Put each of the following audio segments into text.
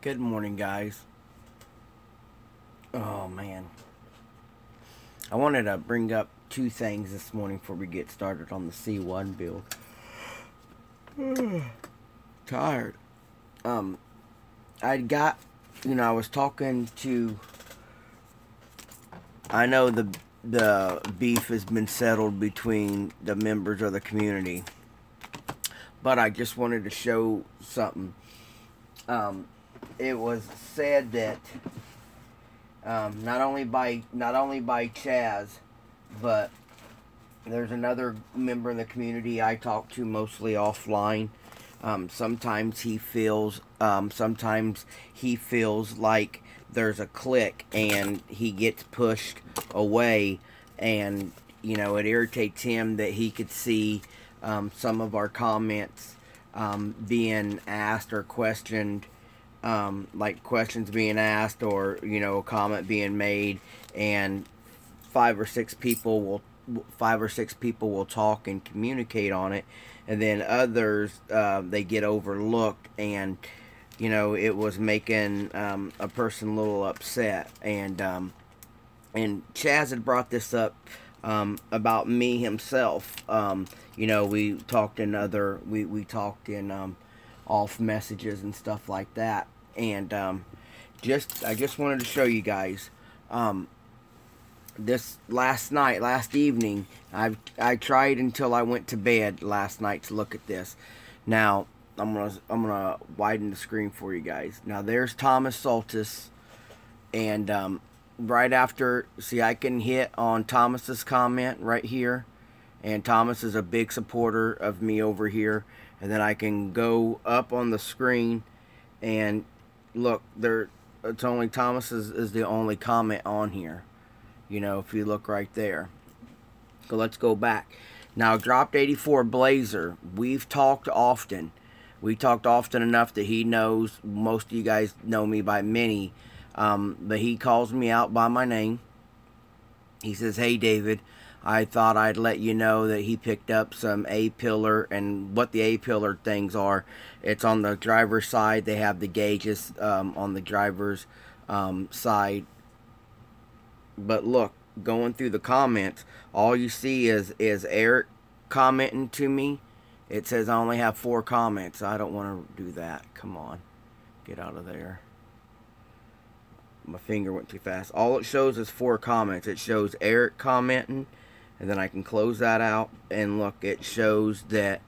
Good morning, guys. Oh, man. I wanted to bring up two things this morning before we get started on the C1 build. Tired. I got, I was talking to, I know the beef has been settled between the members of the community, but I just wanted to show something. It was said that not only by Chaz, but there's another member in the community I talk to mostly offline. Sometimes he feels like there's a click and he gets pushed away, and it irritates him that he could see some of our comments being asked or questioned, like questions being asked, or a comment being made, and five or six people will talk and communicate on it, and then others they get overlooked, and it was making a person a little upset, and Chaz had brought this up about me himself. We talked in off messages and stuff like that, and I just wanted to show you guys this last evening. I tried until I went to bed last night to look at this. Now I'm gonna widen the screen for you guys. Now there's Thomas Soltis, and right after, see, I can hit on Thomas's comment right here, and Thomas is a big supporter of me over here, and then I can go up on the screen and look there. It's only Thomas is the only comment on here. If you look right there. So let's go back. Now, Dropped 84 Blazer, we've talked often. We talked often enough that he knows, most of you guys know me by many, but he calls me out by my name. He says, "Hey, David, I thought I'd let you know that he picked up some A-pillar," and what the A-pillar things are, it's on the driver's side. They have the gauges on the driver's side. But look, going through the comments, all you see is Eric commenting to me. It says I only have 4 comments. I don't want to do that. Come on. Get out of there. My finger went too fast. All it shows is 4 comments. It shows Eric commenting, and then I can close that out. And look, it shows that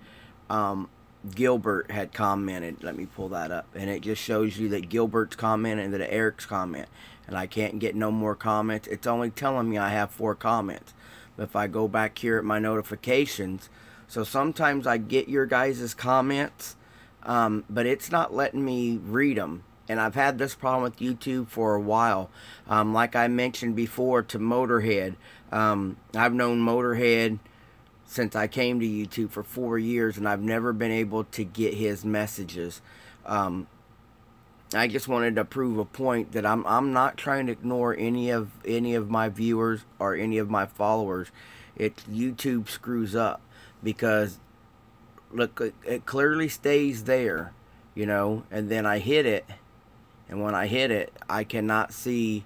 Gilbert had commented. Let me pull that up. And it just shows you that Gilbert's comment and that Eric's comment. And I can't get no more comments. It's only telling me I have 4 comments. But if I go back here at my notifications, so sometimes I get your guys' comments, but it's not letting me read them. And I've had this problem with YouTube for a while. Like I mentioned before to Motorhead, I've known Motorhead since I came to YouTube for 4 years, and I've never been able to get his messages. I just wanted to prove a point that I'm not trying to ignore any of my viewers or any of my followers. It's YouTube screws up, because look, it clearly stays there, and then I hit it, and when I hit it, I cannot see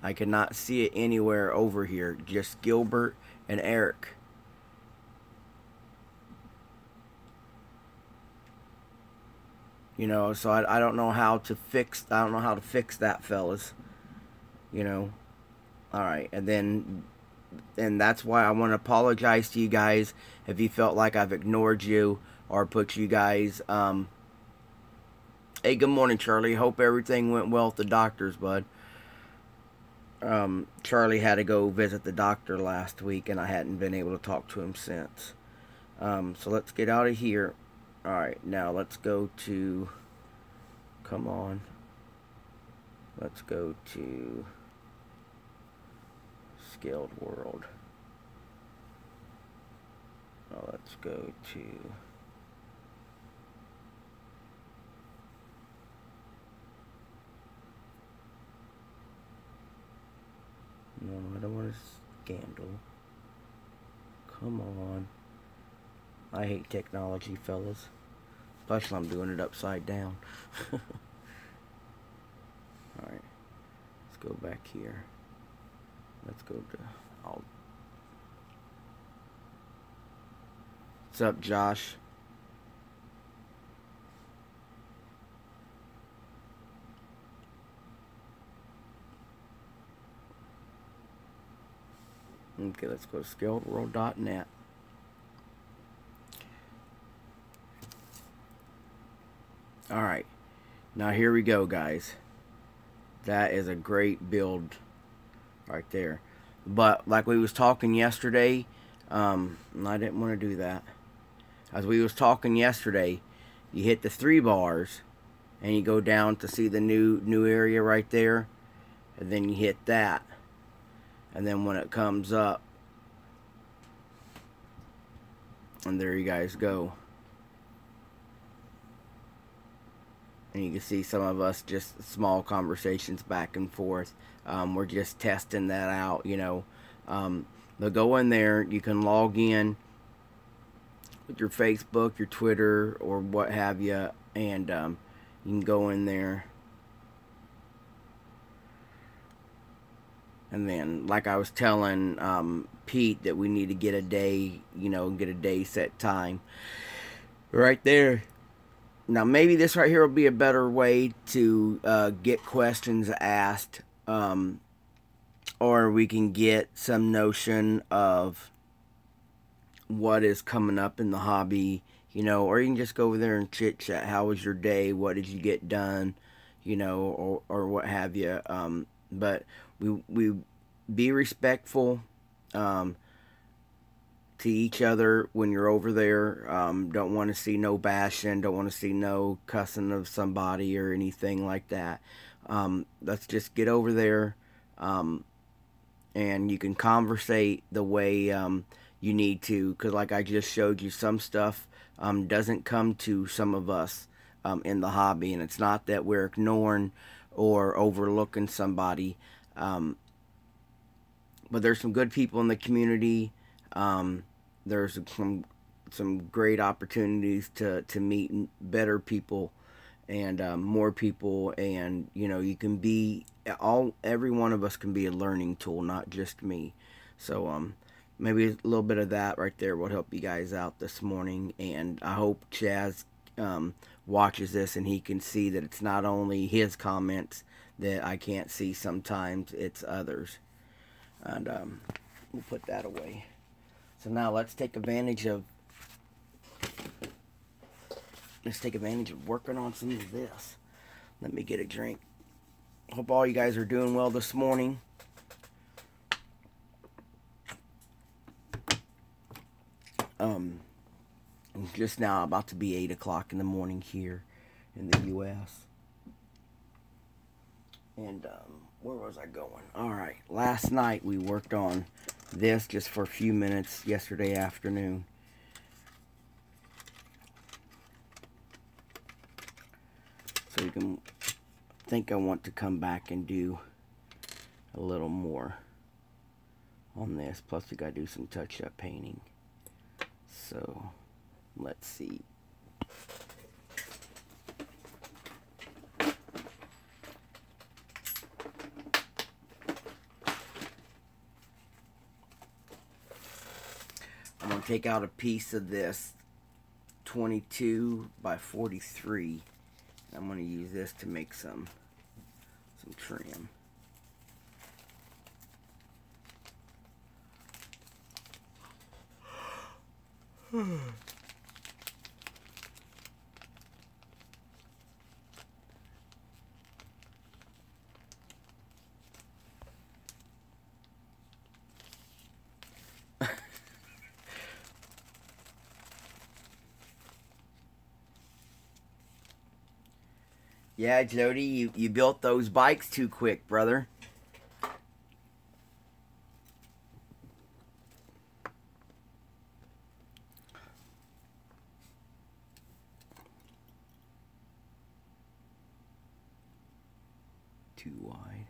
it anywhere over here. Just Gilbert and Eric. So I don't know how to fix that, fellas. Alright, and that's why I want to apologize to you guys if you felt like I've ignored you or put you guys, hey, good morning, Charlie. Hope everything went well at the doctor's, bud. Charlie had to go visit the doctor last week, and I hadn't been able to talk to him since. So let's get out of here. Alright, now let's go to, come on, let's go to Scaled World. Now let's go to, no, I don't want a scandal. Come on. I hate technology, fellas. Especially I'm doing it upside down. Alright, let's go back here. Let's go to all. What's up, Josh? Okay, let's go to skeletworld.net. Alright, now here we go, guys. That is a great build right there. But like we was talking yesterday, I didn't want to do that. As we was talking yesterday, you hit the 3 bars and you go down to see the new area right there, and then you hit that, and then when it comes up, and there you guys go. And you can see some of us just small conversations back and forth. We're just testing that out, you know. But go in there, you can log in with your Facebook, your Twitter, or what have you, and you can go in there. And then, like I was telling Pete, that we need to get a day, you know, get a day set time right there. Now, maybe this right here will be a better way to get questions asked, or we can get some notion of what is coming up in the hobby, you know, or you can just go over there and chit chat. How was your day? What did you get done? You know, or what have you. But we be respectful to each other when you're over there. Don't want to see no bashing. Don't want to see no cussing of somebody or anything like that. Let's just get over there, and you can conversate the way you need to, because like I just showed you, some stuff doesn't come to some of us in the hobby, and it's not that we're ignoring or overlooking somebody, but there's some good people in the community. There's some great opportunities to meet better people and more people, and you know, you can be every one of us can be a learning tool, not just me. So maybe a little bit of that right there will help you guys out this morning, and I hope Chaz watches this and he can see that it's not only his comments that I can't see sometimes, it's others. And we'll put that away. So now let's take advantage of working on some of this. Let me get a drink. Hope all you guys are doing well this morning. It's just now about to be 8 o'clock in the morning here in the U.S. And where was I going? Alright, last night we worked on this just for a few minutes yesterday afternoon. So you can think I want to come back and do a little more on this. Plus we got to do some touch-up painting. So let's see. I'm going to take out a piece of this 22 by 43. I'm going to use this to make some trim. Yeah, Jody, you built those bikes too quick, brother. Too wide.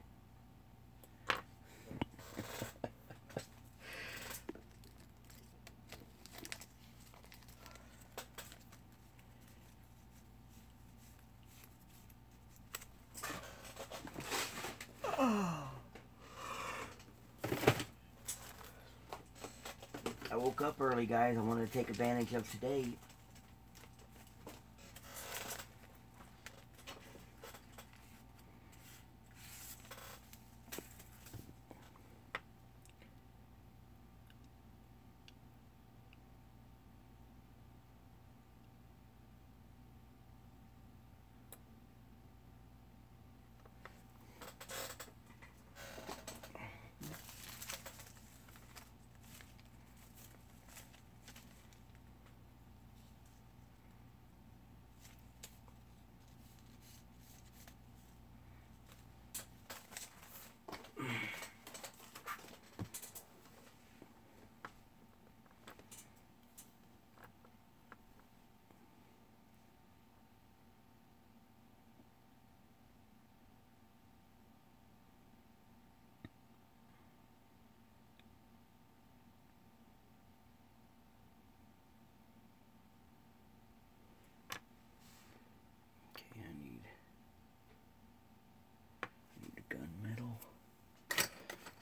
woke up early, guys. I wanted to take advantage of today.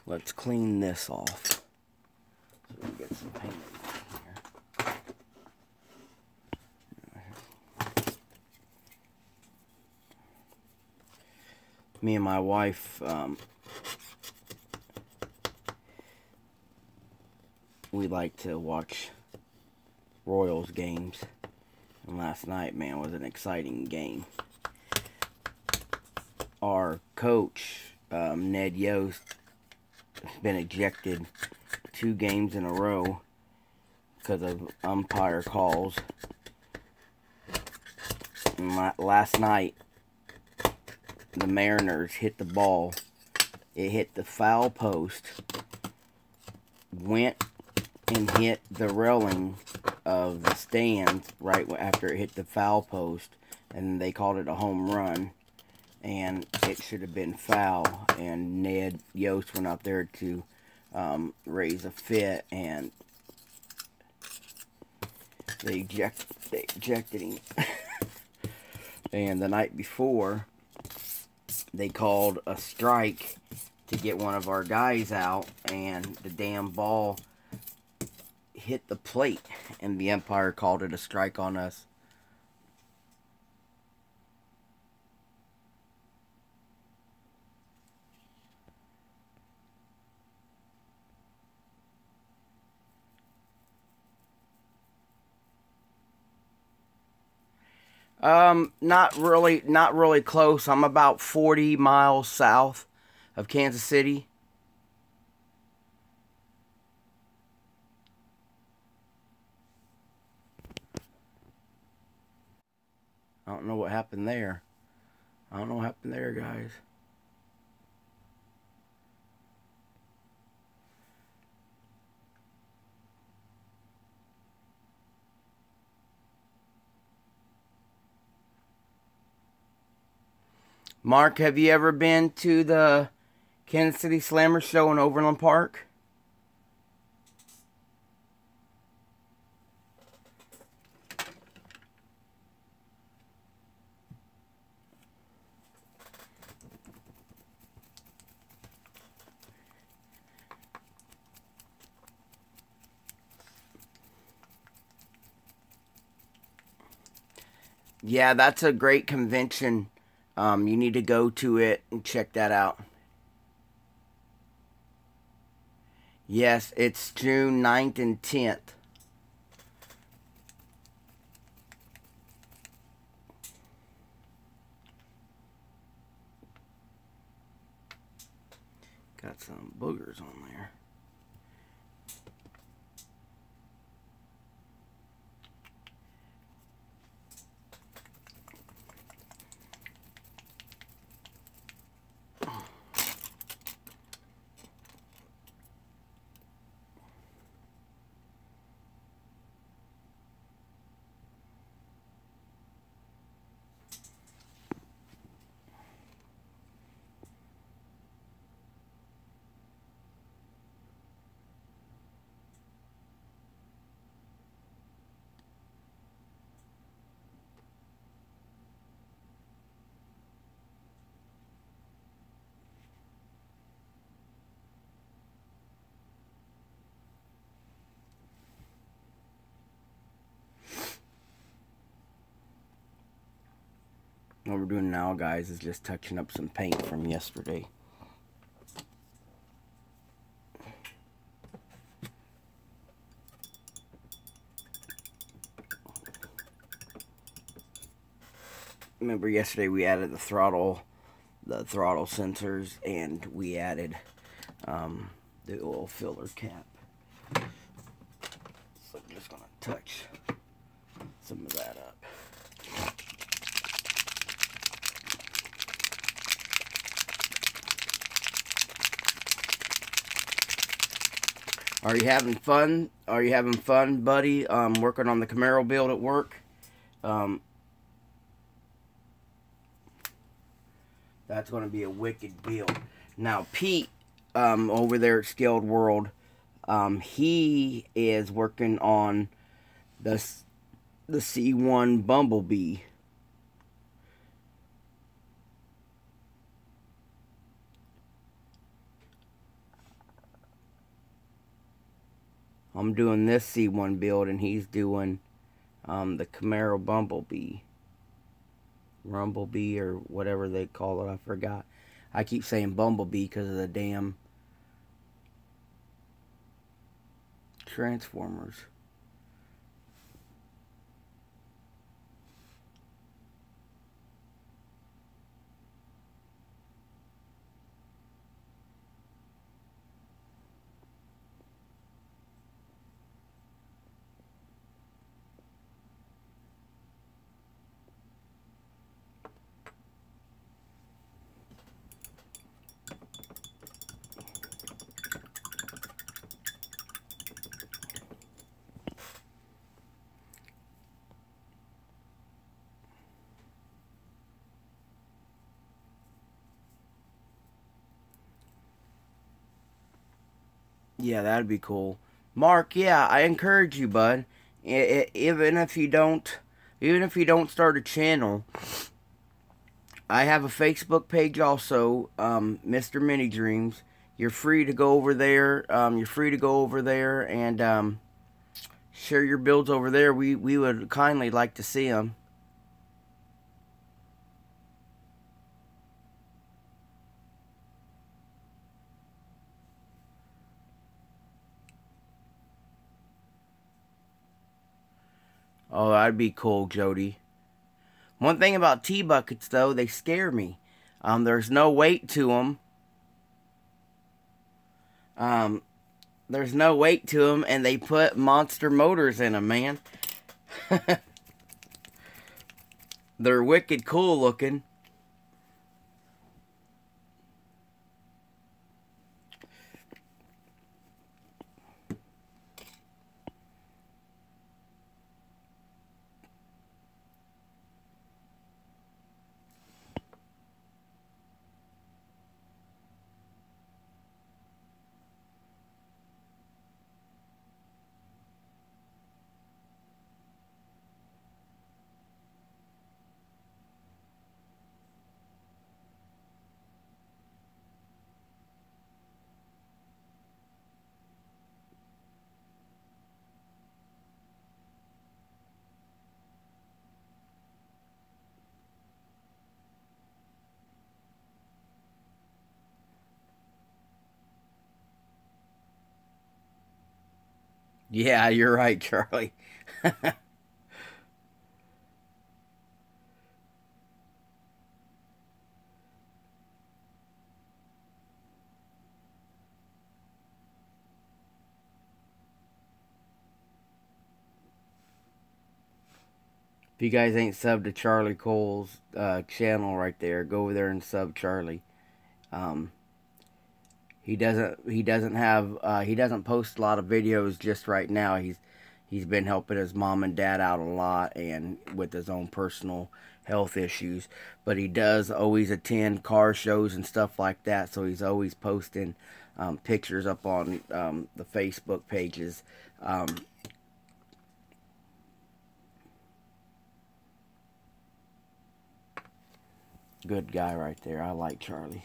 Let's clean this off so we can get some paint in here. Me and my wife, we like to watch Royals games. And last night, man, was an exciting game. Our coach, Ned Yost, has been ejected 2 games in a row because of umpire calls. And last night, the Mariners hit the ball. It hit the foul post, went and hit the railing of the stands right after it hit the foul post, and they called it a home run. And it should have been foul, and Ned Yost went out there to raise a fit, and they ejected him. And the night before, they called a strike to get one of our guys out, and the damn ball hit the plate, and the umpire called it a strike on us. Not really close. I'm about 40 miles south of Kansas City. I don't know what happened there. I don't know what happened there, guys. Mark, have you ever been to the Kansas City Slammer show in Overland Park? Yeah, that's a great convention. You need to go to it and check that out. Yes, it's June 9th and 10th. Got some boogers on there. What we're doing now, guys, is just touching up some paint from yesterday. Remember yesterday we added the throttle sensors, and we added the oil filler cap. So I'm just gonna touch some of that up. Are you having fun? Are you having fun, buddy? Working on the Camaro build at work. That's going to be a wicked build. Now, Pete, over there at Scaled World, he is working on the C1 Bumblebee. I'm doing this C1 build, and he's doing the Camaro Bumblebee. Rumblebee, or whatever they call it, I forgot. I keep saying Bumblebee because of the damn Transformers. Yeah, that'd be cool. Mark, yeah, I encourage you, bud. Even if you don't start a channel, I have a Facebook page also, Mr. Mini Dreams. You're free to go over there. And share your builds over there. We would kindly like to see them. Oh, that'd be cool, Jody. One thing about T-Buckets, though, they scare me. There's no weight to them. There's no weight to them, and they put monster motors in them, man. They're wicked cool looking. Yeah, you're right, Charlie. If you guys ain't subbed to Charlie Cole's channel right there, go over there and sub Charlie. He doesn't post a lot of videos just right now. He's been helping his mom and dad out a lot, and with his own personal health issues. But he does always attend car shows and stuff like that, so he's always posting pictures up on the Facebook pages. Good guy right there. I like Charlie.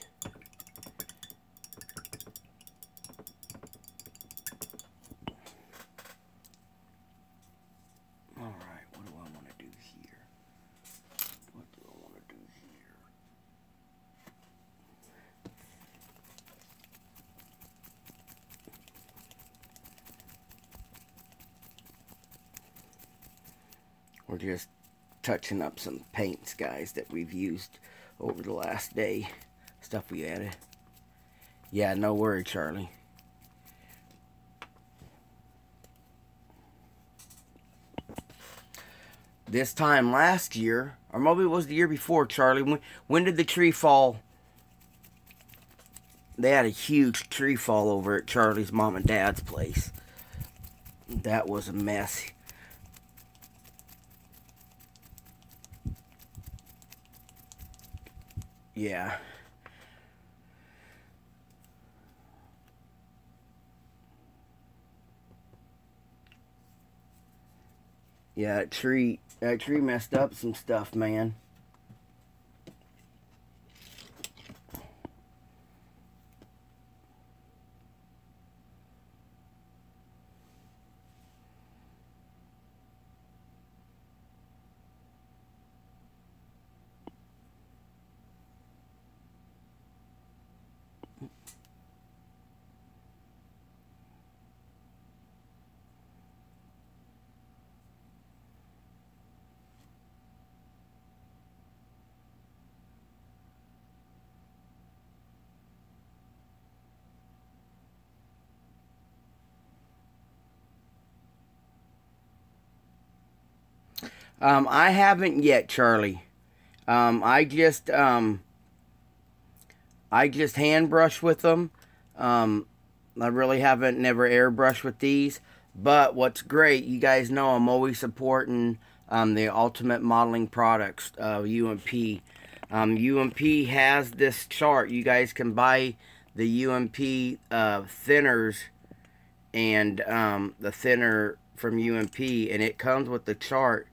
Alright, what do I want to do here? What do I want to do here? We're just touching up some paints, guys, that we've used over the last day. Stuff we added. Yeah, no worry, Charlie. This time last year, or maybe it was the year before, Charlie, when did the tree fall? They had a huge tree fall over at Charlie's mom and dad's place. That was a mess. Yeah. Yeah, that tree messed up some stuff, man. I haven't yet, Charlie. I just hand brush with them. I really haven't never airbrushed with these. But what's great, you guys know I'm always supporting the Ultimate Modeling Products, UMP. UMP has this chart. You guys can buy the UMP thinners and the thinner from UMP, and it comes with the chart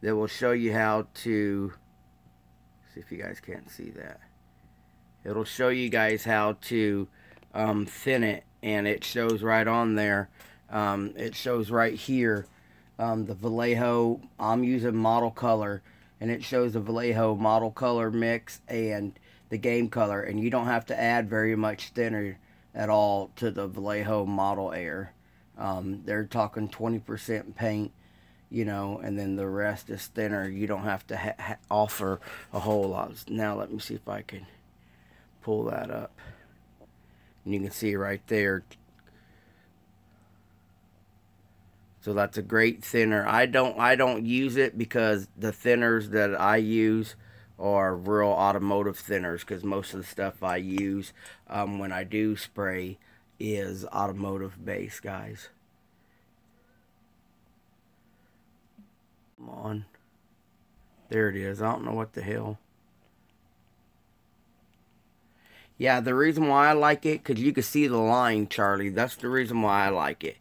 that will show you how to, see if you guys can't see that. It'll show you guys how to thin it, and it shows right on there. It shows right here the Vallejo. I'm using Model Color, and it shows the Vallejo Model Color mix and the Game Color, and you don't have to add very much thinner at all to the Vallejo Model Air. They're talking 20% paint, you know, and then the rest is thinner. You don't have to offer a whole lot. Now let me see if I can pull that up, and you can see right there. So that's a great thinner. I don't use it because the thinners that I use are real automotive thinners, because most of the stuff I use when I do spray is automotive based, guys. Come on. There it is. I don't know what the hell. Yeah, the reason why I like it, because you can see the line, Charlie. That's the reason why I like it.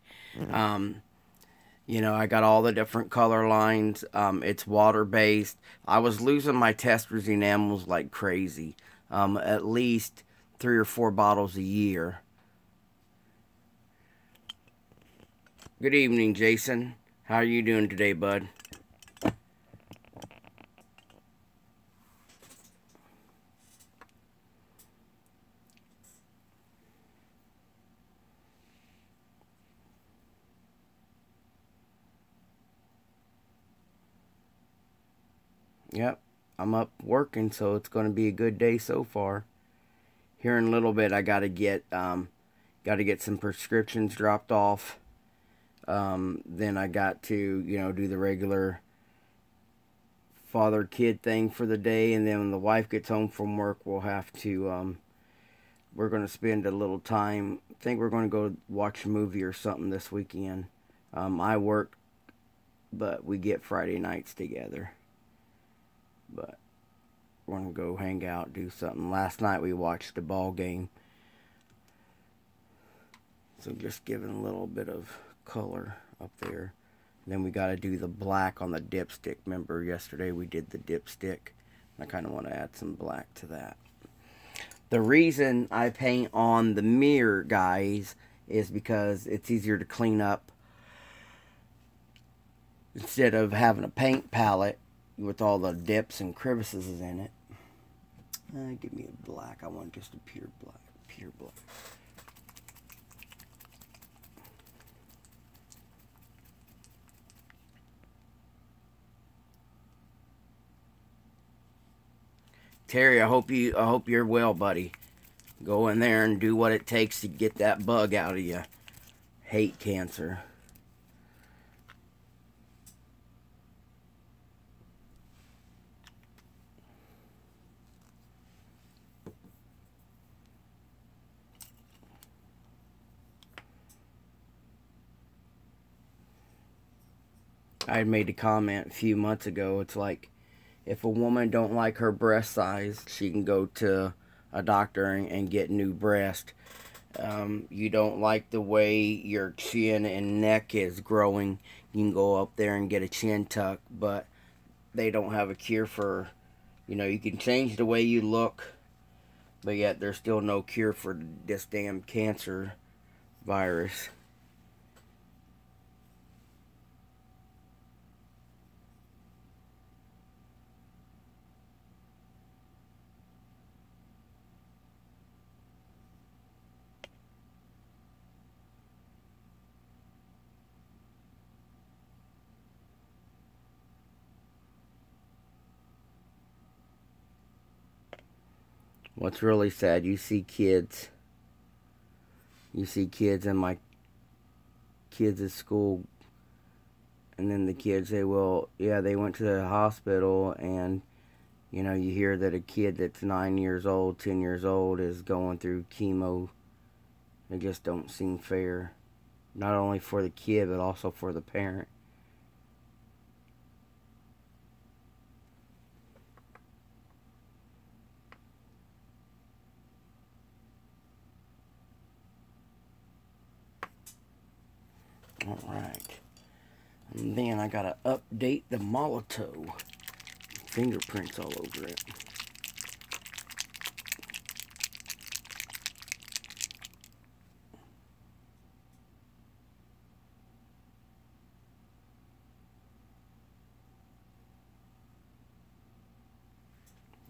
You know, I got all the different color lines. It's water-based. I was losing my testers enamels like crazy. At least 3 or 4 bottles a year. Good evening, Jason. How are you doing today, bud? Yep, I'm up working, so it's going to be a good day so far. Here in a little bit, I gotta get some prescriptions dropped off. Then I got to, you know, do the regular father-kid thing for the day, and then when the wife gets home from work, we'll have to, we're going to spend a little time. I think we're going to go watch a movie or something this weekend. I work, but we get Friday nights together. But we're going to go hang out, do something. Last night we watched the ball game. So just giving a little bit of color up there. Then we got to do the black on the dipstick. Remember yesterday we did the dipstick. I kind of want to add some black to that. The reason I paint on the mirror, guys, is because it's easier to clean up. Instead of having a paint palette with all the dips and crevices in it. Give me a black. I want just a pure black. Pure black. Terry, I hope you're well, buddy. Go in there and do what it takes to get that bug out of you. Hate cancer. I had made a comment a few months ago. It's like, if a woman don't like her breast size, she can go to a doctor and get new breast. You don't like the way your chin and neck is growing, you can go up there and get a chin tuck, but they don't have a cure for, you can change the way you look, but yet there's still no cure for this damn cancer virus. What's really sad, you see kids in my kids at school, and then the kids say, well, yeah, they went to the hospital, and you hear that a kid that's 9 years old, 10 years old is going through chemo. It just don't seem fair, not only for the kid but also for the parent. Alright. And then I gotta update the Molotov. Fingerprints all over it.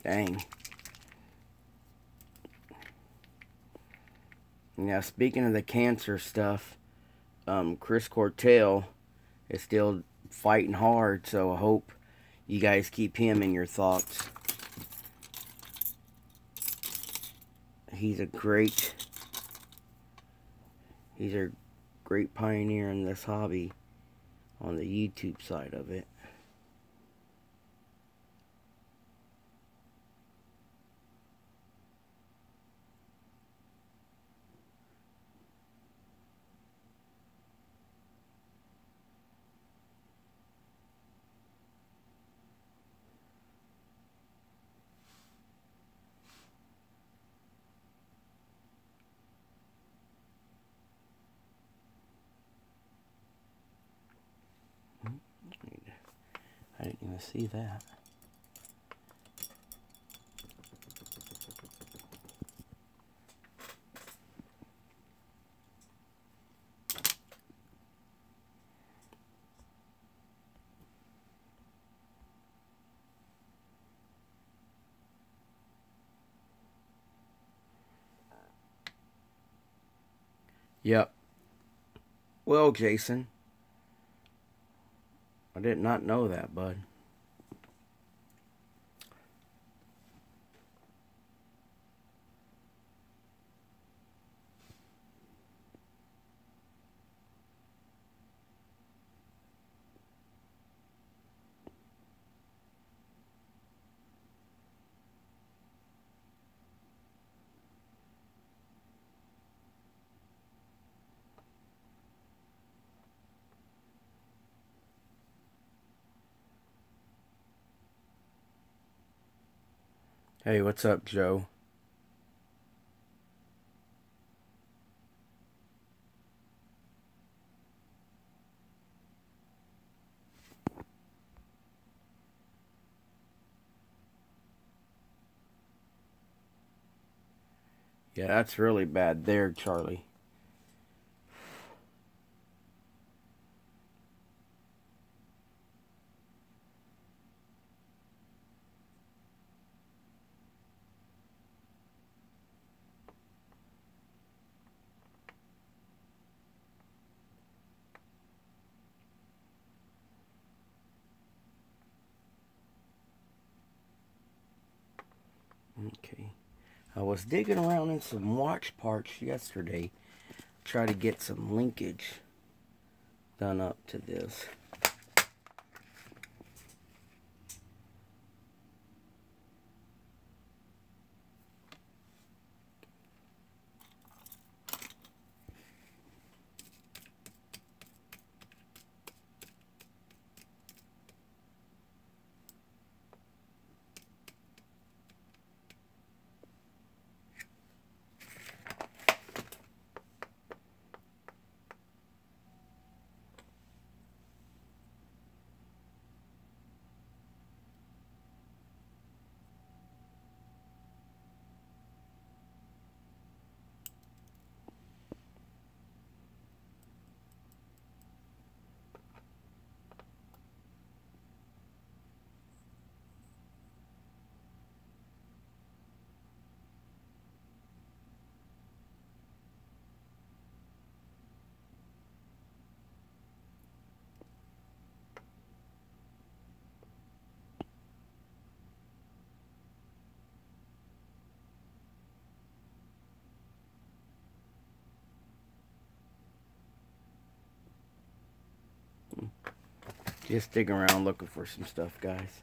Dang. Now, speaking of the cancer stuff, Chris Cortell is still fighting hard, so I hope you guys keep him in your thoughts. He's a great pioneer in this hobby on the YouTube side of it. I didn't even see that. Yep. Well, Jason, I did not know that, bud. Hey, what's up, Joe? Yeah, that's really bad there, Charlie. Okay. I was digging around in some watch parts yesterday, try to get some linkage done up to this. Just digging around looking for some stuff, guys.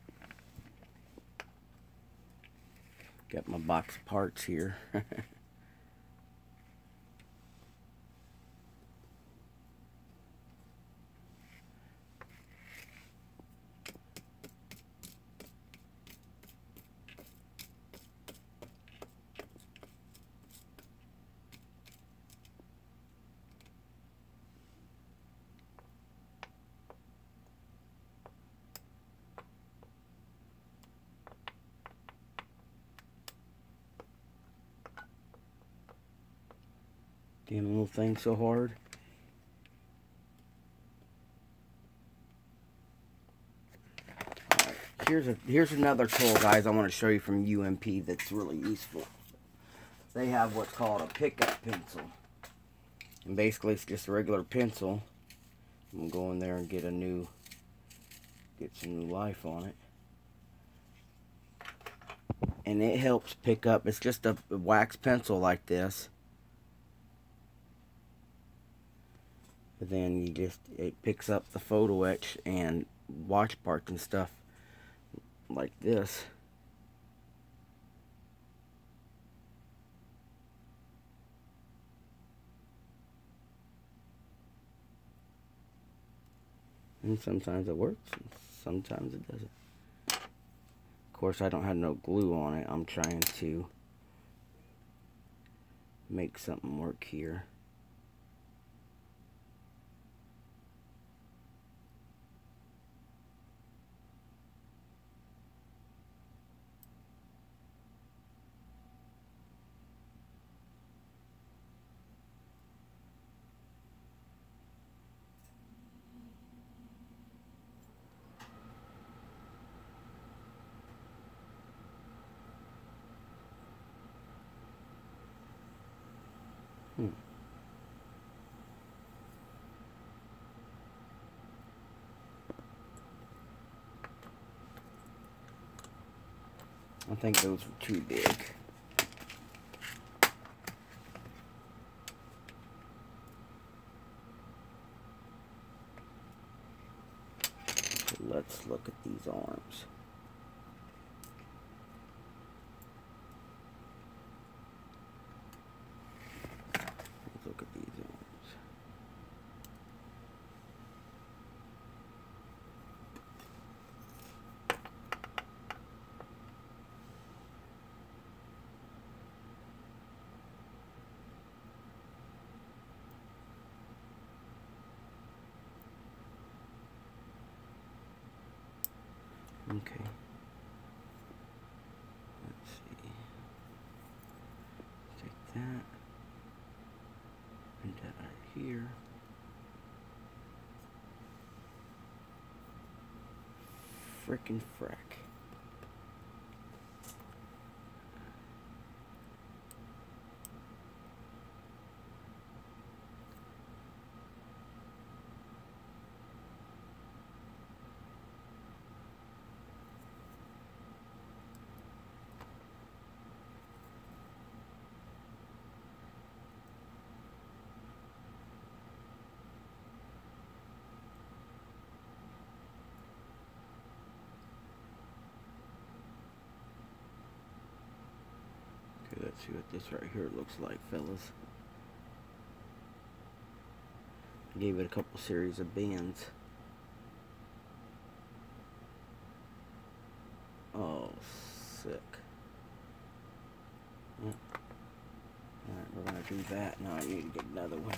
Got my box of parts here. Damn little thing so hard. Alright, here's another tool, guys, I want to show you from UMP that's really useful. They have what's called a pickup pencil. And basically it's just a regular pencil. I'm gonna go in there and get some new life on it. And it helps pick up, it's just a wax pencil like this. But then it picks up the photo etch and watch parts and stuff like this. And sometimes it works, and sometimes it doesn't. Of course, I don't have no glue on it. I'm trying to make something work here. I think those were too big. So let's look at these arms. Let's look at these arms. Okay. Let's see. Take that. And that right here. Frickin' frack. Let's see what this right here looks like, fellas. Gave it a couple series of bends. Oh, sick. Yep. Alright, we're gonna do that. Now I need to get another one.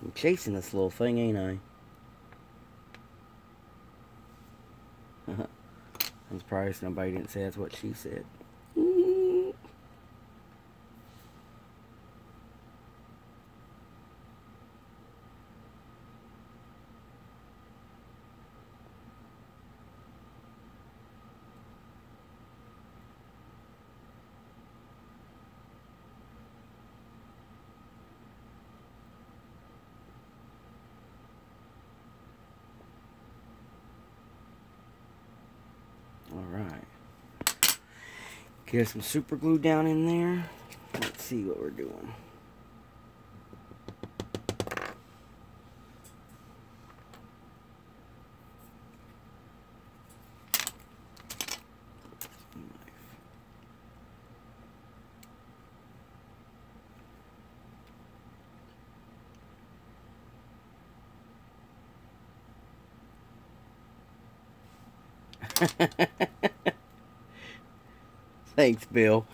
I'm chasing this little thing, ain't I? I'm surprised nobody didn't say that's what she said. Alright. Get some super glue down in there. Let's see what we're doing. Thanks, Bill.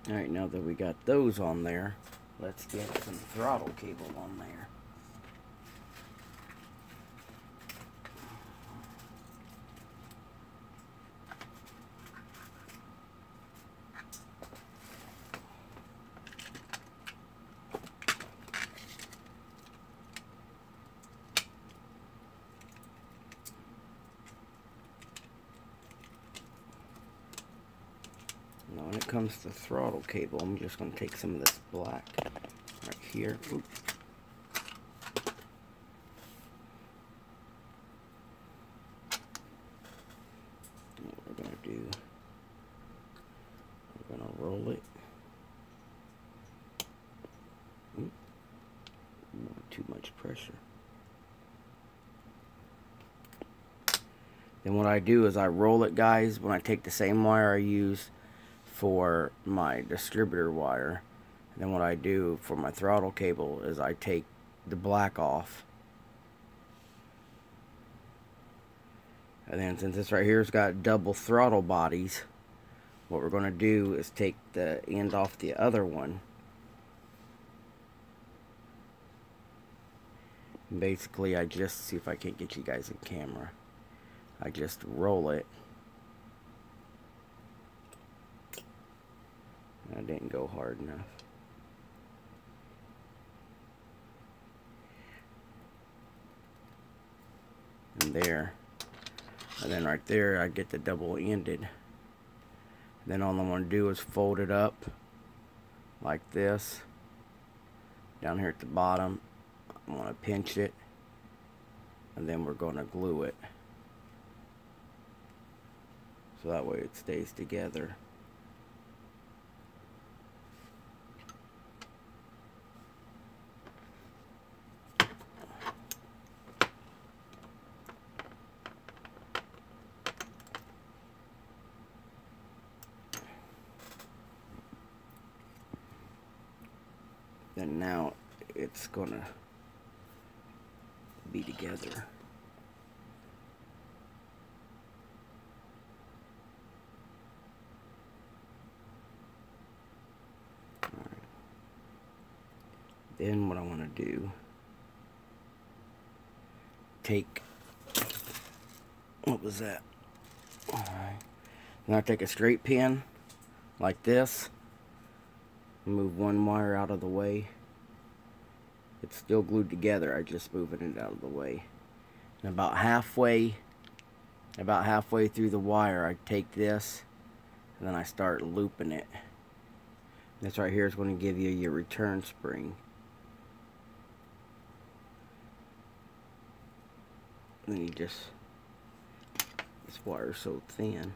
Alright, now that we got those on there, let's get some throttle cable on there. Now when it comes to throttle cable, I'm just going to take some of this black right here. Oop. What we're going to do, we're going to roll it. Oop. Too much pressure. Then what I do is I roll it, guys, when I take the same wire I use for my distributor wire. And then what I do for my throttle cable is I take the black off. And then since this right here has got double throttle bodies, what we're going to do is take the end off the other one. Basically, I just see if I can't get you guys in camera. I just roll it. I didn't go hard enough. And there. And then right there, I get the double-ended. Then all I'm going to do is fold it up like this. Down here at the bottom, I'm going to pinch it. And then we're going to glue it. So that way it stays together. And now it's gonna be together. All right. Then what I want to do, take, what was that? All right. Then I take a straight pin like this. Move one wire out of the way. It's still glued together, I just moving it out of the way. And about halfway through the wire, I take this and then I start looping it. This right here is going to give you your return spring. And then you just, this wire's so thin,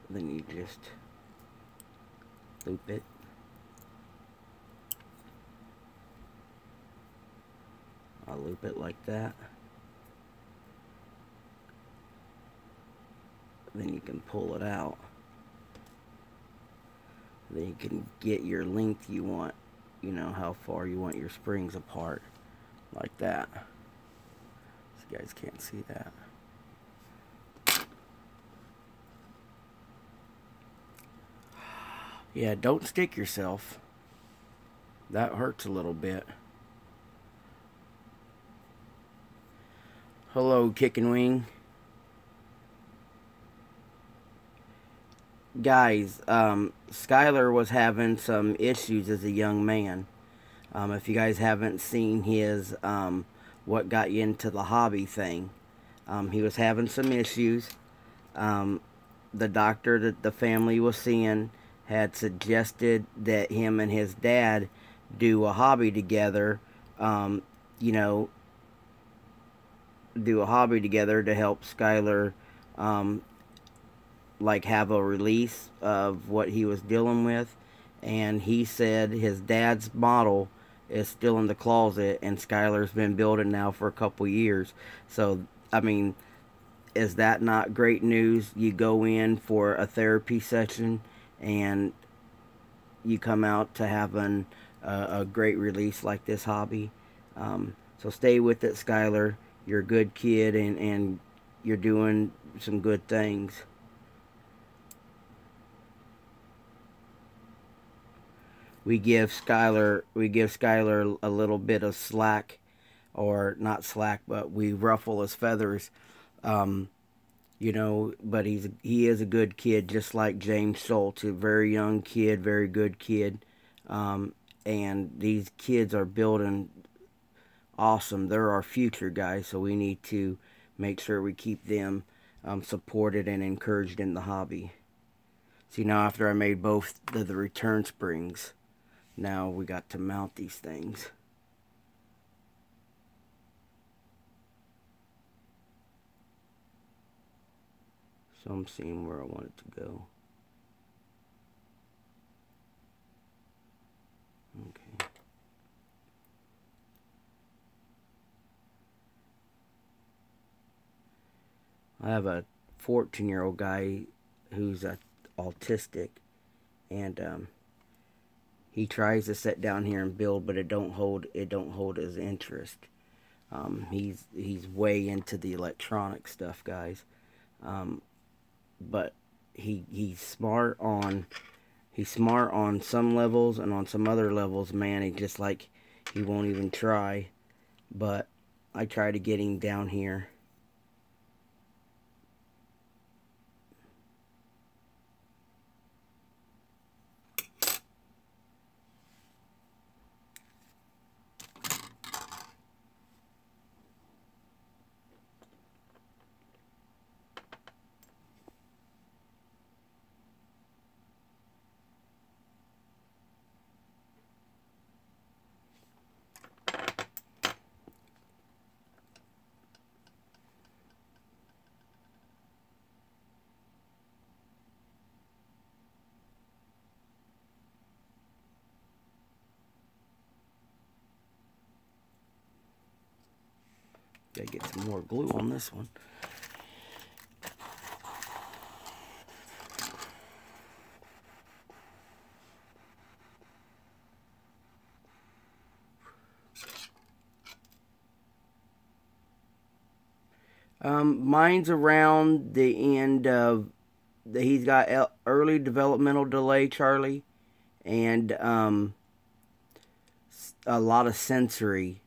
then you just loop it. I'll loop it like that. Then you can pull it out. Then you can get your length you want, you know, how far you want your springs apart, like that. So you guys can't see that. Yeah, don't stick yourself. That hurts a little bit. Hello, Kickin' Wing. Guys, Skylar was having some issues as a young man. If you guys haven't seen his What Got You Into the Hobby thing, he was having some issues. The doctor that the family was seeing had suggested that him and his dad do a hobby together, you know, do a hobby together to help Skylar, like, have a release of what he was dealing with. And he said his dad's model is still in the closet, and Skylar's been building now for a couple years. So, I mean, is that not great news? You go in for a therapy session, and you come out to having a great release like this hobby. So stay with it, Skylar. You're a good kid, and you're doing some good things. We give Skylar a little bit of slack, or not slack, but we ruffle his feathers, you know. But he is a good kid, just like James Schultz, a very young kid, very good kid, and these kids are building awesome. They're our future, guys, so we need to make sure we keep them supported and encouraged in the hobby. See, now after I made both the return springs, now we got to mount these things. So I'm seeing where I want it to go. Okay. I have a 14-year-old guy who's autistic, and he tries to sit down here and build, but it don't hold his interest. He's way into the electronic stuff, guys. But he's smart on some levels, and on some other levels, man, he just, like, He won't even try. But I try to get him down here. Gotta get some more glue on this one. Mine's around the end of he's got early developmental delay, Charlie, and a lot of sensory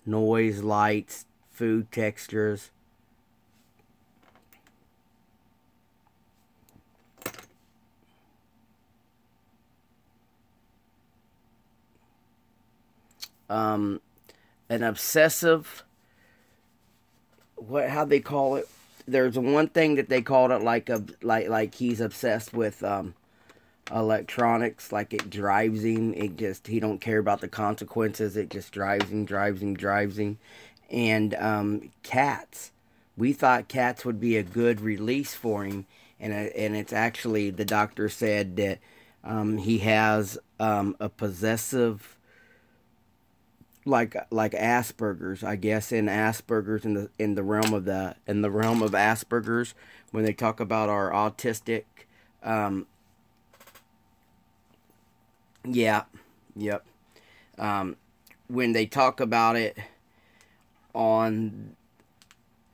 noise, lights, food textures. An obsessive, how they call it, there's one thing that they called it, like he's obsessed with electronics, like it drives him. He don't care about the consequences. It just drives him. And cats, we thought cats would be a good release for him, and it's actually, the doctor said that he has a possessive, like Asperger's, I guess. In Asperger's, in the realm of Asperger's, when they talk about our autistic, yeah, yep. When they talk about it on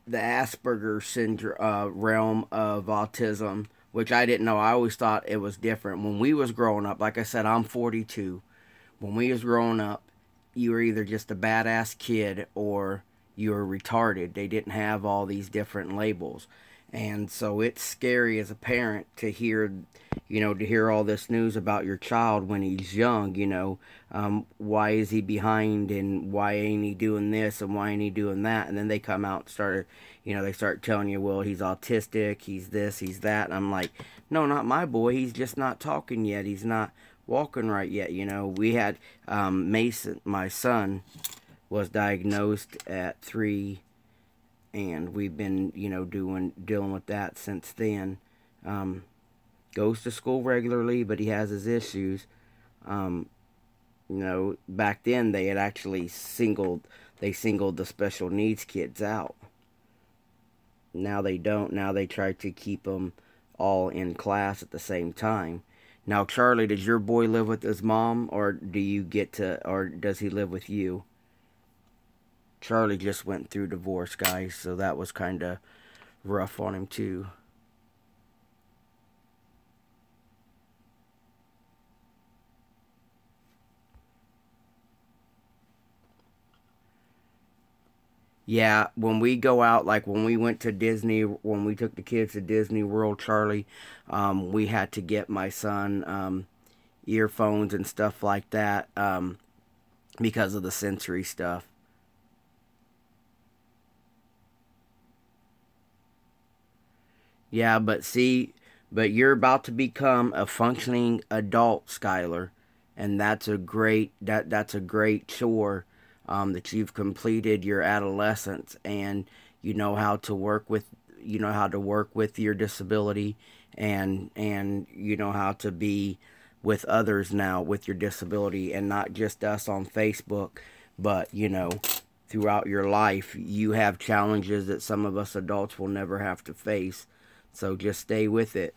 the Asperger syndrome realm of autism, which I didn't know. I always thought it was different. When we was growing up, like I said, I'm 42. When we was growing up, you were either just a badass kid or you were retarded. They didn't have all these different labels. And so it's scary as a parent to hear, all this news about your child when he's young, why is he behind, and why ain't he doing this, and why ain't he doing that? And then they come out and they start telling you, well, he's autistic, he's this, he's that. And I'm like, no, not my boy. He's just not talking yet. He's not walking right yet. We had Mason, my son, was diagnosed at 3, and we've been, dealing with that since then. Goes to school regularly, but he has his issues. Back then they had actually singled the special needs kids out. Now they don't. Now they try to keep them all in class at the same time. Now, Charlie, does your boy live with his mom, or does he live with you? Charlie just went through divorce, guys, so that was kind of rough on him too. Yeah, when we go out, like when we went to Disney, when we took the kids to Disney World, Charlie, we had to get my son earphones and stuff like that, because of the sensory stuff. Yeah, but you're about to become a functioning adult, Skylar, and that's a great chore, that you've completed your adolescence, and you know how to work with your disability, and you know how to be with others now with your disability, and not just us on Facebook, but throughout your life you have challenges that some of us adults will never have to face. So just stay with it.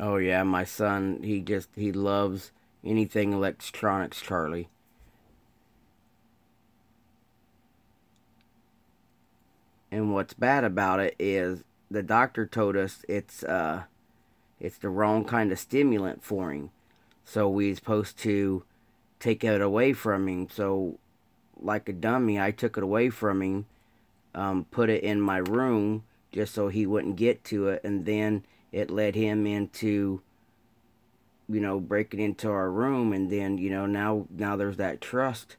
Oh yeah, my son, he loves anything electronics, Charlie. And what's bad about it is the doctor told us it's the wrong kind of stimulant for him. So we're supposed to take it away from him. So like a dummy, I took it away from him, put it in my room just so he wouldn't get to it, and then it led him into, breaking into our room, and then, now there's that trust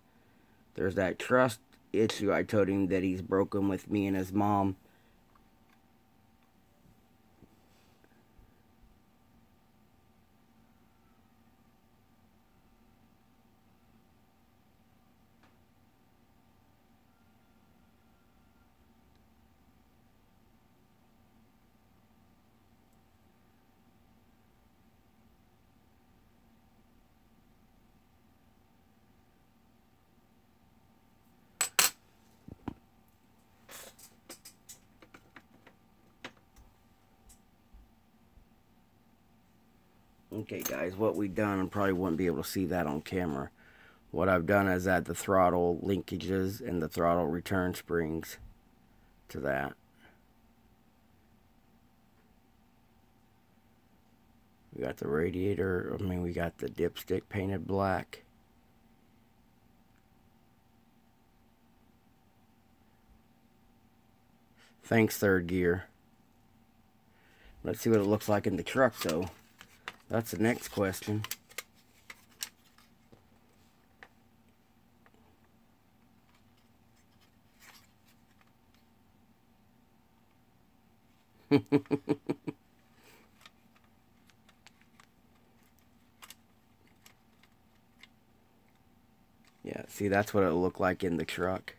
issue. I told him that he's broken with me and his mom. Okay guys, what we've done, and probably wouldn't be able to see that on camera. What I've done is add the throttle linkages and the throttle return springs to that. We got the radiator, we got the dipstick painted black. Thanks, third gear. Let's see what it looks like in the truck though. That's the next question. Yeah, see, that's what it'll look like in the truck.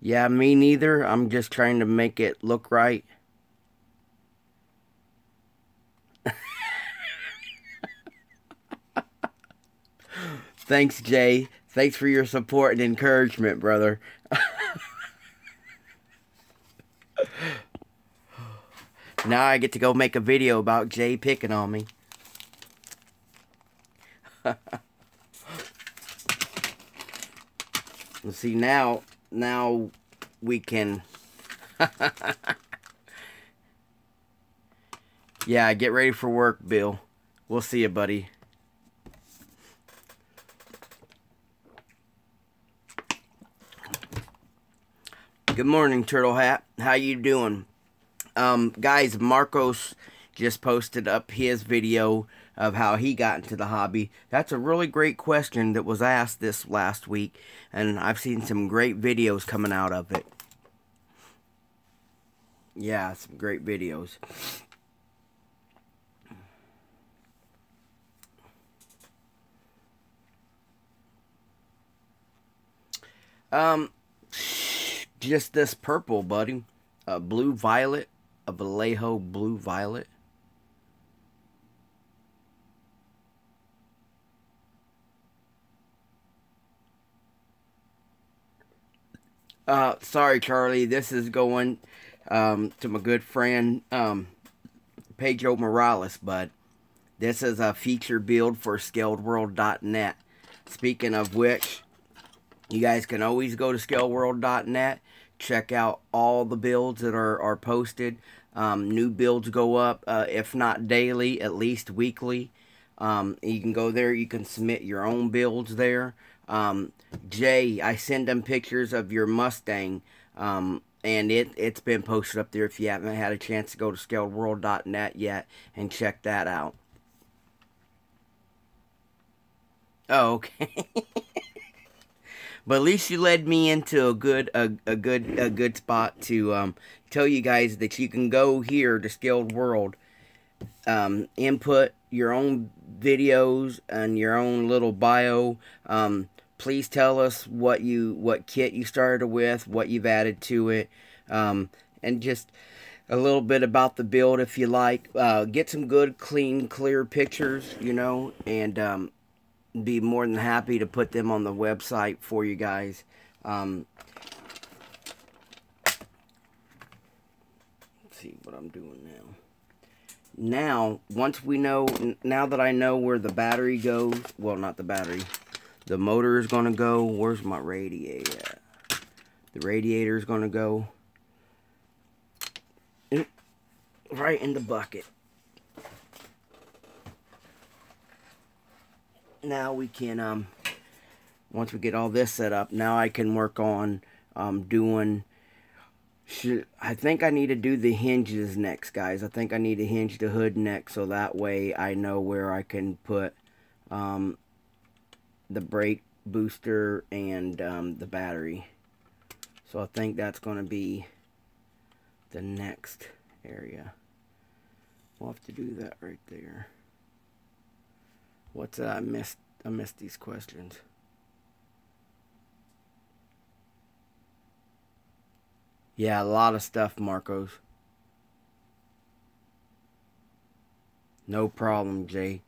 Yeah, me neither. I'm just trying to make it look right. Thanks, Jay. Thanks for your support and encouragement, brother. Now I get to go make a video about Jay picking on me. See, now we can... Yeah, get ready for work, Bill. We'll see you, buddy. Good morning, Turtle Hat. How you doing? Guys, Marcos just posted up his video of how he got into the hobby. That's a really great question that was asked this last week, and I've seen some great videos coming out of it. Yeah, some great videos. Just this purple, buddy. Blue Violet, a Vallejo Blue Violet. Sorry, Charlie. This is going to my good friend Pedro Morales, but this is a feature build for ScaledWorld.net. Speaking of which, you guys can always go to ScaledWorld.net, check out all the builds that are posted. New builds go up, if not daily, at least weekly. You can go there, you can submit your own builds there. Jay, I send them pictures of your Mustang, and it's been posted up there if you haven't had a chance to go to ScaledWorld.net yet and check that out. Oh, okay. But at least you led me into a good spot to tell you guys that you can go here to Scaled World, input your own videos and your own little bio. Please tell us what kit you started with, what you've added to it, and just a little bit about the build if you like. Get some good, clean, clear pictures, you know, and be more than happy to put them on the website for you guys. Let's see what I'm doing now. Now, once we know, now that I know where the battery goes, well, not the battery, the motor is going to go. Where's my radiator at? The radiator is going to go right in the bucket. Now we can, once we get all this set up, now I can work on doing, I think I need to do the hinges next, guys. I think I need to hinge the hood next, so that way I know where I can put the brake booster and the battery. So I think that's going to be the next area. We'll have to do that right there. What's that? I missed these questions. Yeah, a lot of stuff, Marcos. No problem, Jay.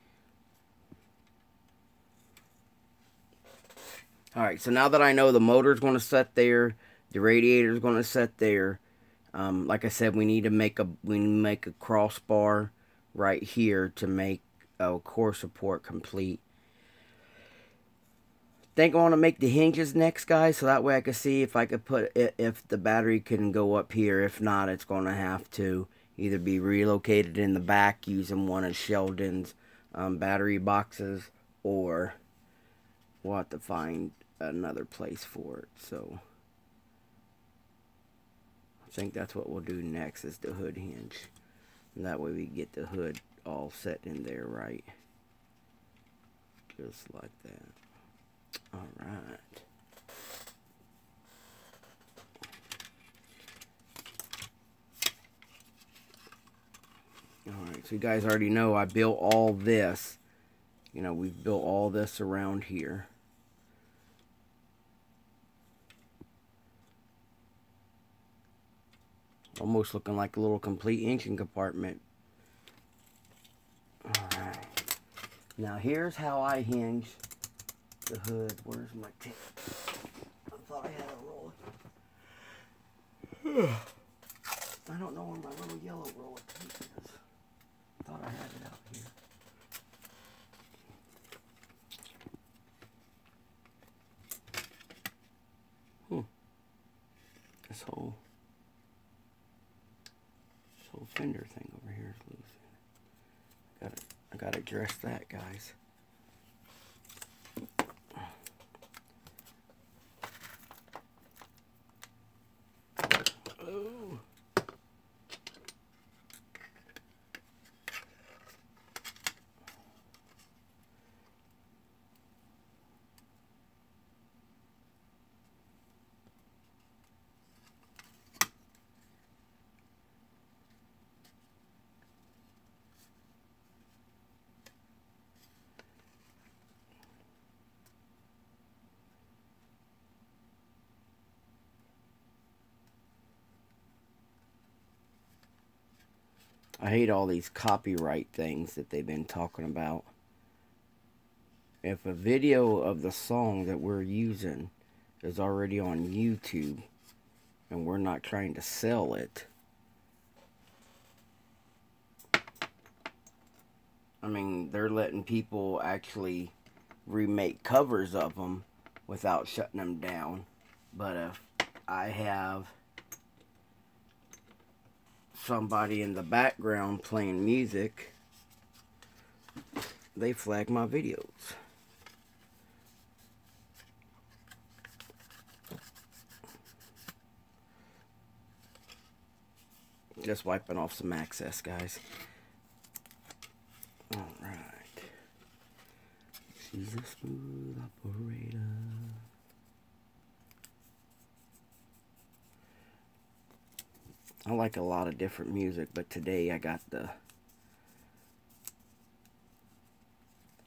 Alright, so now that I know the motor's going to set there, the radiator's going to set there, like I said, we need to make a crossbar right here to make a core support complete. I think I want to make the hinges next, guys, so that way I can see if I could put it, if the battery can go up here. If not, it's going to have to either be relocated in the back using one of Sheldon's battery boxes, or we'll have to find another place for it. So I think that's what we'll do next, is the hood hinge. And that way we get the hood all set in there right. Just like that. Alright. Alright, so you guys already know I built all this. You know, we've built all this around here. Almost looking like a little complete engine compartment. Alright. Now here's how I hinge the hood. Where's my tape? I thought I had a roll. I don't know where my little yellow roll of tape is. I thought I had it out here. This whole fender thing over here is loose. I gotta address that, guys. Oh. I hate all these copyright things that they've been talking about. If a video of the song that we're using is already on YouTube and we're not trying to sell it, I mean, they're letting people actually remake covers of them without shutting them down. But if I have somebody in the background playing music, they flag my videos. Just wiping off some access, guys. Alright. She's a smooth operator. I like a lot of different music, but today I got the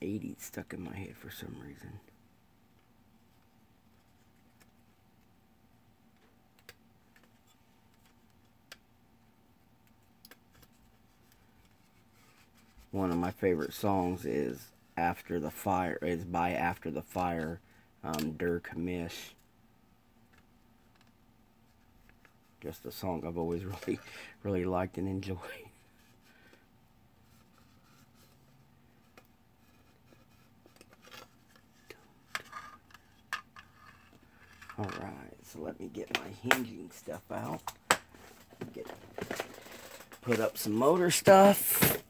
80s stuck in my head for some reason. one of my favorite songs is After the Fire, is by After the Fire, Der Kamish. Just a song I've always really liked and enjoyed. Alright, so let me get my hinging stuff out. Put up some motor stuff,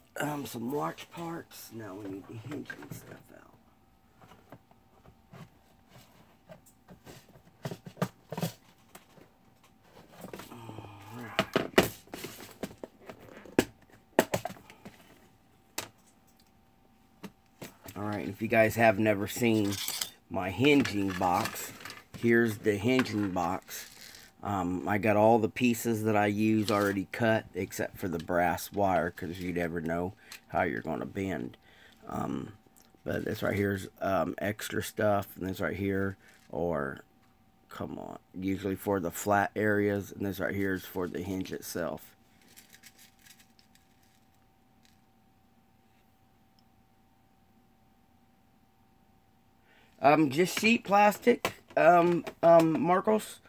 some watch parts. Now we need the hinging stuff out. Alright, if you guys have never seen my hinging box, here's the hinging box. I got all the pieces that I use already cut, except for the brass wire, because you never know how you're going to bend. But this right here is extra stuff, and this right here, or, come on, usually for the flat areas, and this right here is for the hinge itself. Just sheet plastic, Marcos.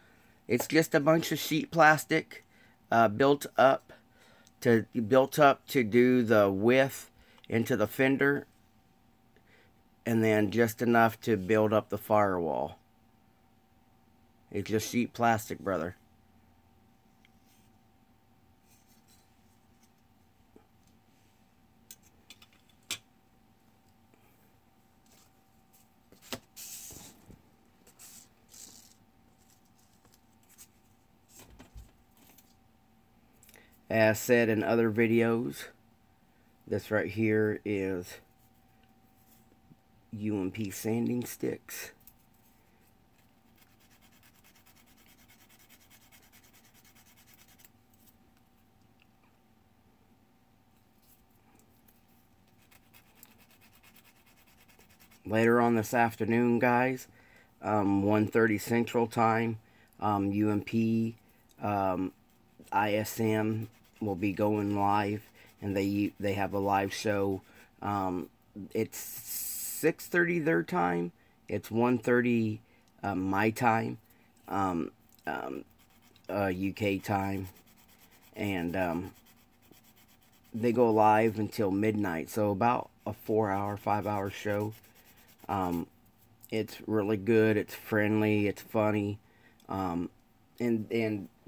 It's just a bunch of sheet plastic, built up to do the width into the fender, and then just enough to build up the firewall. It's just sheet plastic, brother. As said in other videos, this right here is UMP sanding sticks. Later on this afternoon, guys, 1:30 Central Time, UMP, ISM will be going live, and they have a live show. It's 6:30 their time. It's 1:30 my time, UK time, and they go live until midnight. So about a 4-hour, 5-hour show. It's really good. It's friendly. It's funny, and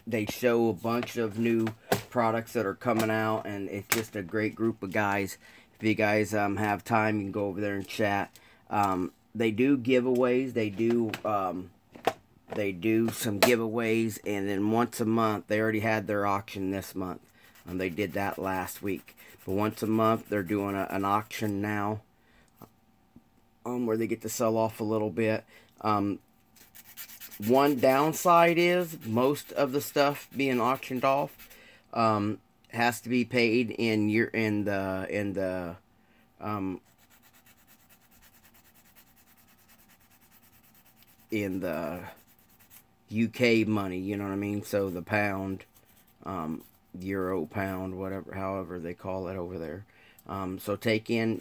they show a bunch of new products that are coming out, and it's just a great group of guys. If you guys have time, you can go over there and chat. They do giveaways. They do some giveaways, and then once a month, they already had their auction this month. They did that last week. But once a month, they're doing an auction now, where they get to sell off a little bit. One downside is most of the stuff being auctioned off has to be paid in the UK money, you know what I mean? So the pound, euro, pound, whatever, however they call it over there. So take in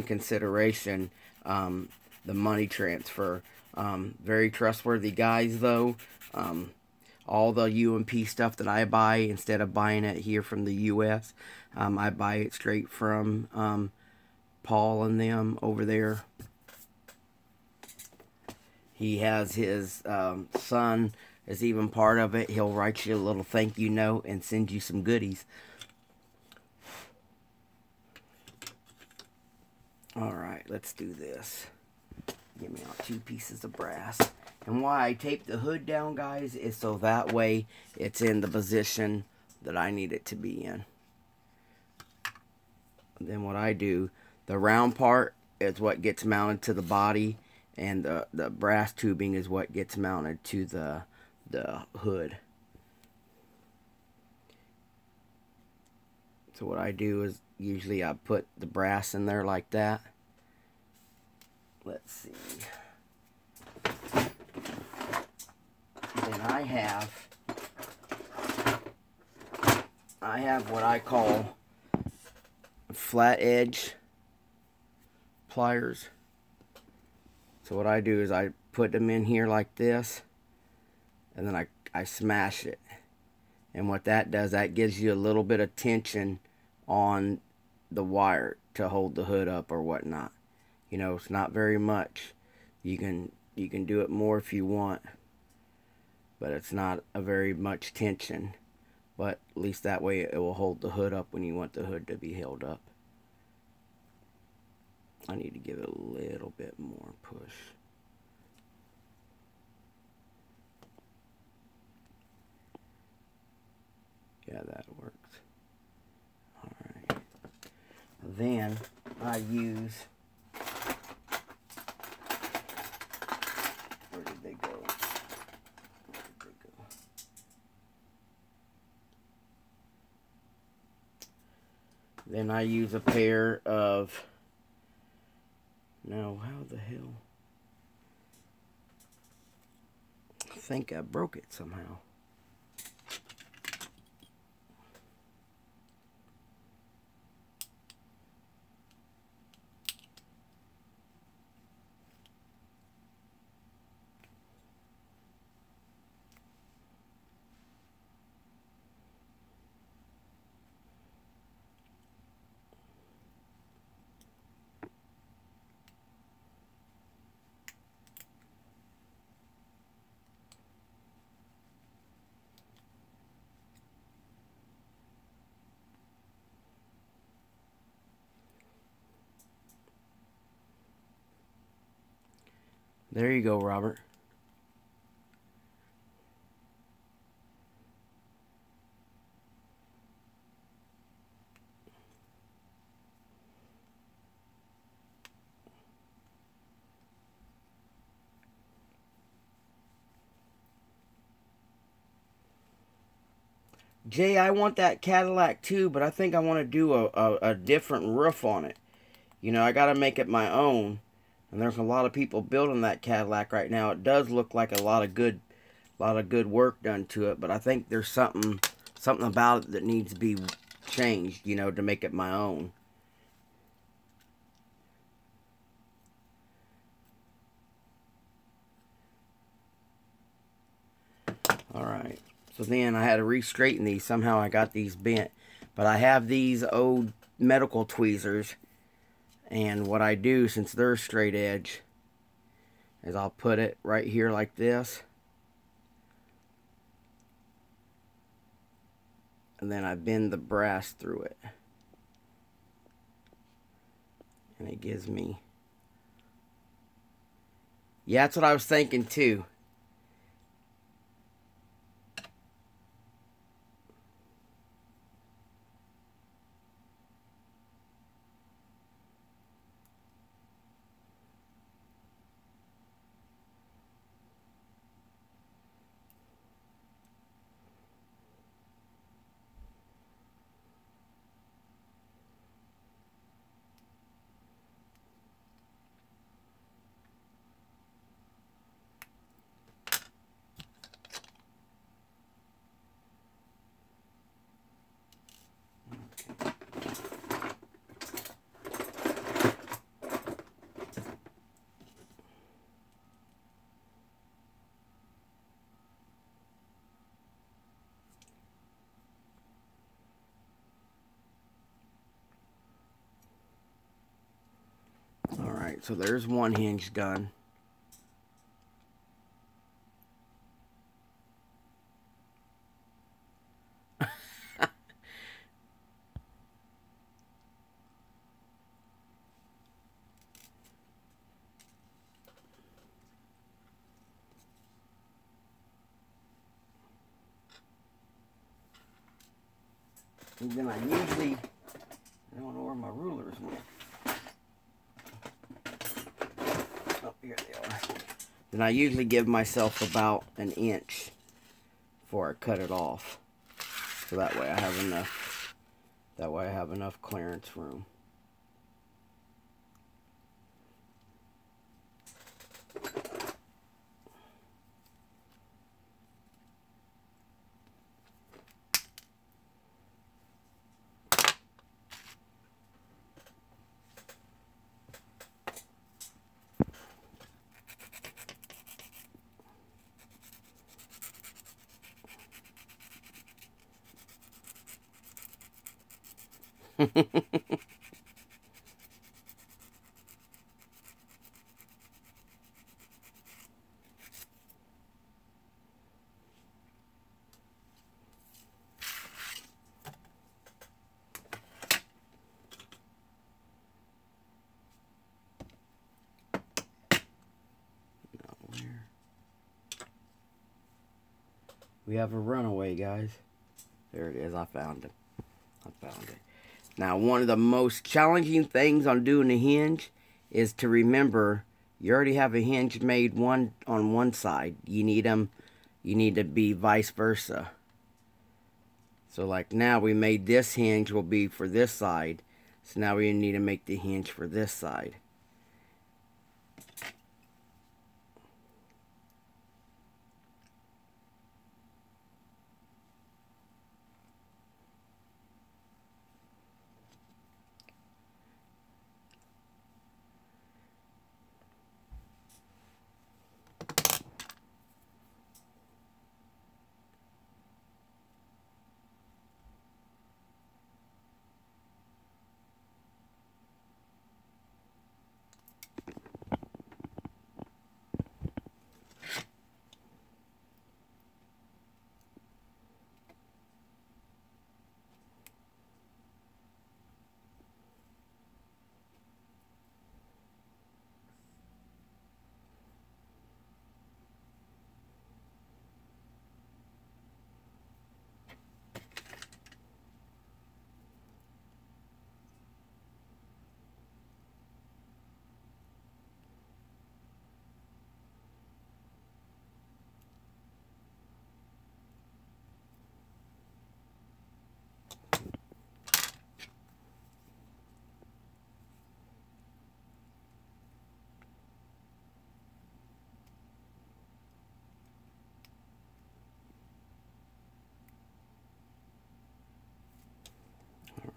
consideration the money transfer. Very trustworthy guys, though. All the UMP stuff that I buy, instead of buying it here from the US, I buy it straight from Paul and them over there. He has his son is even part of it. He'll write you a little thank you note and send you some goodies. Alright, let's do this. Get me out 2 pieces of brass. And why I tape the hood down, guys, is so that way it's in the position that I need it to be in. And then what I do, the round part is what gets mounted to the body, and the brass tubing is what gets mounted to the hood. So what I do is usually I put the brass in there like that. Let's see. Then I have what I call flat edge pliers. So what I do is I put them in here like this, and then I smash it. And what that does, that gives you a little bit of tension on the wire to hold the hood up or whatnot. You know, it's not very much. You can do it more if you want, but it's not a very much tension. But at least that way it will hold the hood up when you want the hood to be held up. I need to give it a little bit more push. Yeah, that works. Alright. Then I use, where did they go? Then I use a pair of, now how the hell? I think I broke it somehow. There you go, Robert. Jay, I want that Cadillac too, but I think I want to do a different roof on it. You know, I got to make it my own. And there's a lot of people building that Cadillac right now. It does look like a lot of good work done to it, but I think there's something about it that needs to be changed, you know, to make it my own. Alright, so then I had to re-straighten these. Somehow I got these bent. But I have these old medical tweezers. And what I do, since they're straight edge, is I'll put it right here like this. And then I bend the brass through it. And it gives me... Yeah, that's what I was thinking too. Alright, so there's one hinge done. And then I don't know where my rulers went. Oh, here they are. Then I usually give myself about an inch before I cut it off. So that way I have enough clearance room. We have a runaway, guys. There it is. I found it. I found it. Now, one of the most challenging things on doing a hinge is to remember you already have a hinge made on one side. You need to be vice versa. So like now we made this hinge will be for this side. So now we need to make the hinge for this side.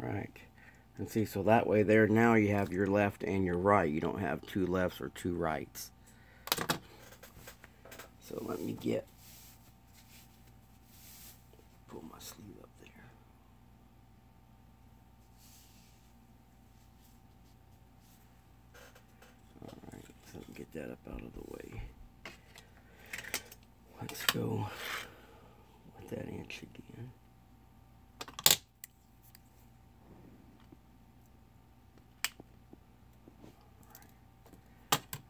Alright. And see, so that way there now you have your left and your right. You don't have two lefts or two rights. So let me pull my sleeve up there. Alright, so get that up out of the way. Let's go with that inch again.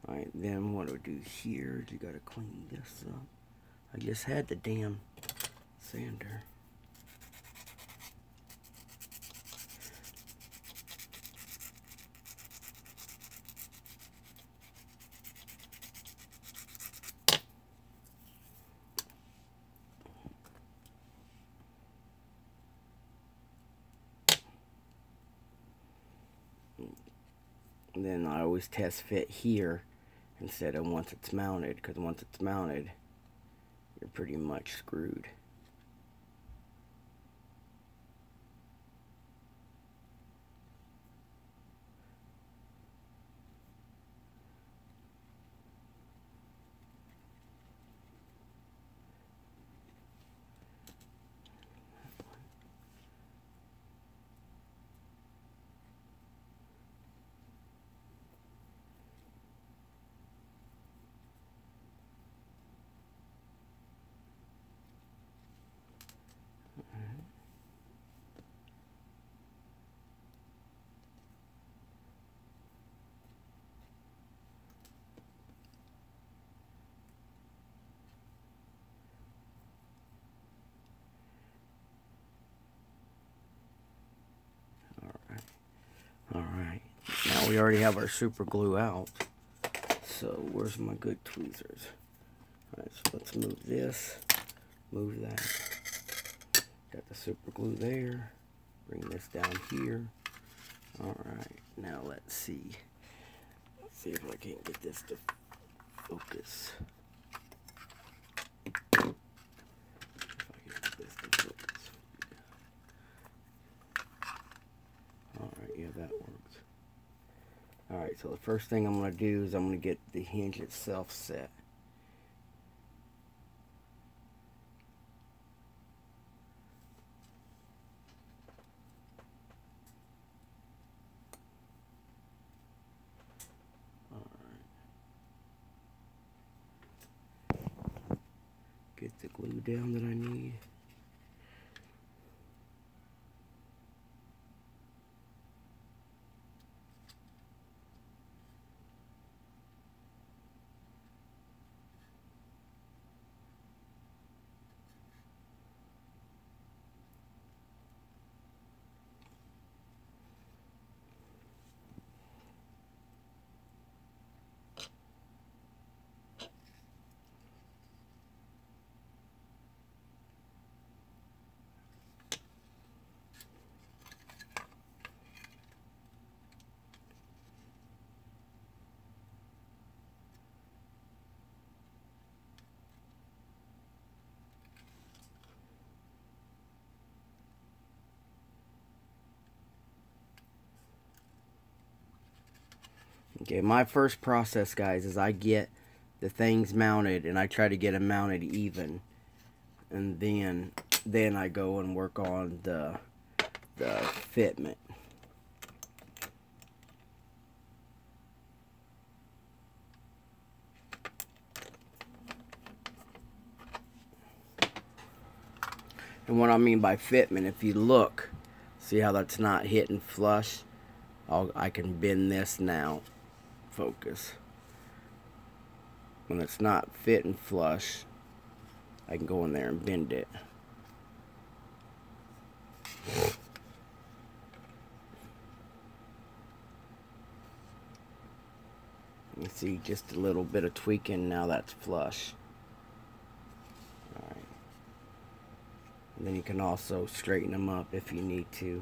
Alright, then what do do here is you gotta clean this up. I just had the damn sander. And then I always test fit here instead of once it's mounted, because once it's mounted, you're pretty much screwed. Alright, now we already have our super glue out. So where's my good tweezers? Alright, so let's move this, move that. Got the super glue there. Bring this down here. Alright, now let's see. Let's see if I can't get this to focus. Alright, yeah, that works. Alright, so the first thing I'm going to do is I'm going to get the hinge itself set. glue down that I need. Okay, my first process, guys, is I get the things mounted and I try to get them mounted even, and then I go and work on the fitment. And what I mean by fitment, if you look, see how that's not hitting flush? I can bend this now. Focus. When it's not fitting flush, I can go in there and bend it. You see just a little bit of tweaking, now that's flush. Alright. And then you can also straighten them up if you need to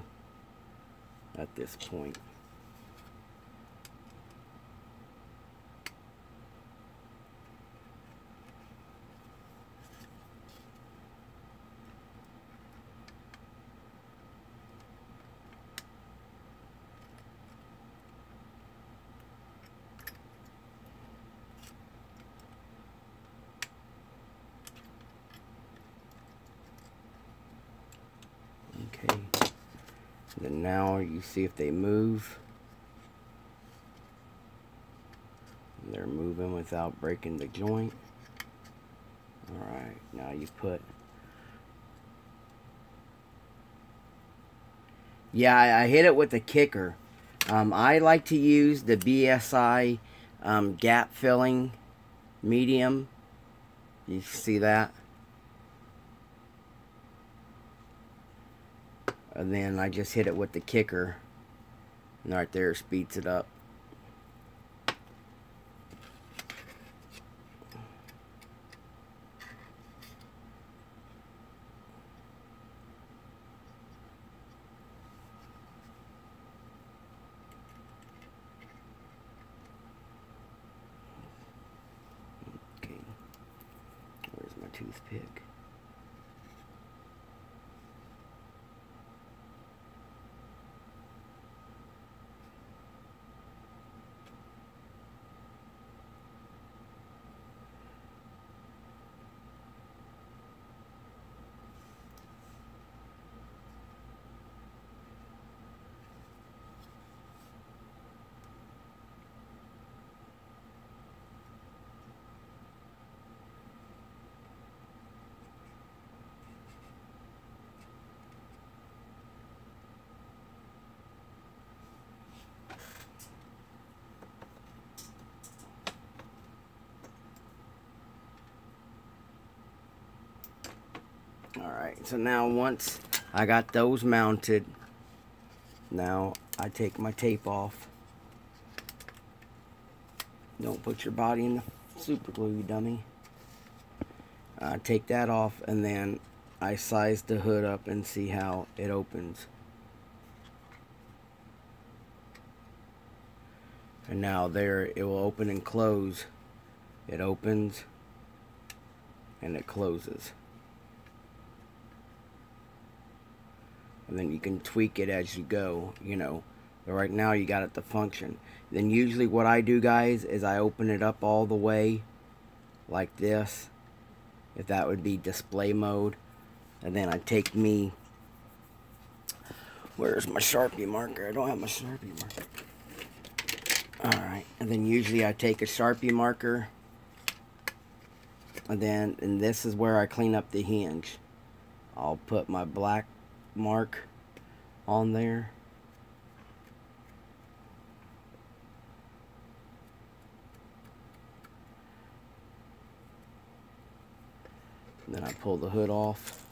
at this point. Okay, then now you see if they move. They're moving without breaking the joint. Alright, now you put... Yeah, I hit it with the kicker. I like to use the BSI gap filling medium. You see that? And then I just hit it with the kicker. And right there, speeds it up. Okay. Where's my toothpick? Alright, so now once I got those mounted, now I take my tape off. Don't put your body in the super glue, you dummy. Take that off, and then I size the hood up and see how it opens. And now there, it will open and close. It opens and it closes. And then you can tweak it as you go, you know. But right now you got it to function. Then usually what I do, guys, is I open it up all the way like this, if that would be display mode. And then I take me, where's my Sharpie marker? I don't have my Sharpie marker. Alright, and then usually I take a Sharpie marker And this is where I clean up the hinge. I'll put my black mark on there. Then I pull the hood off.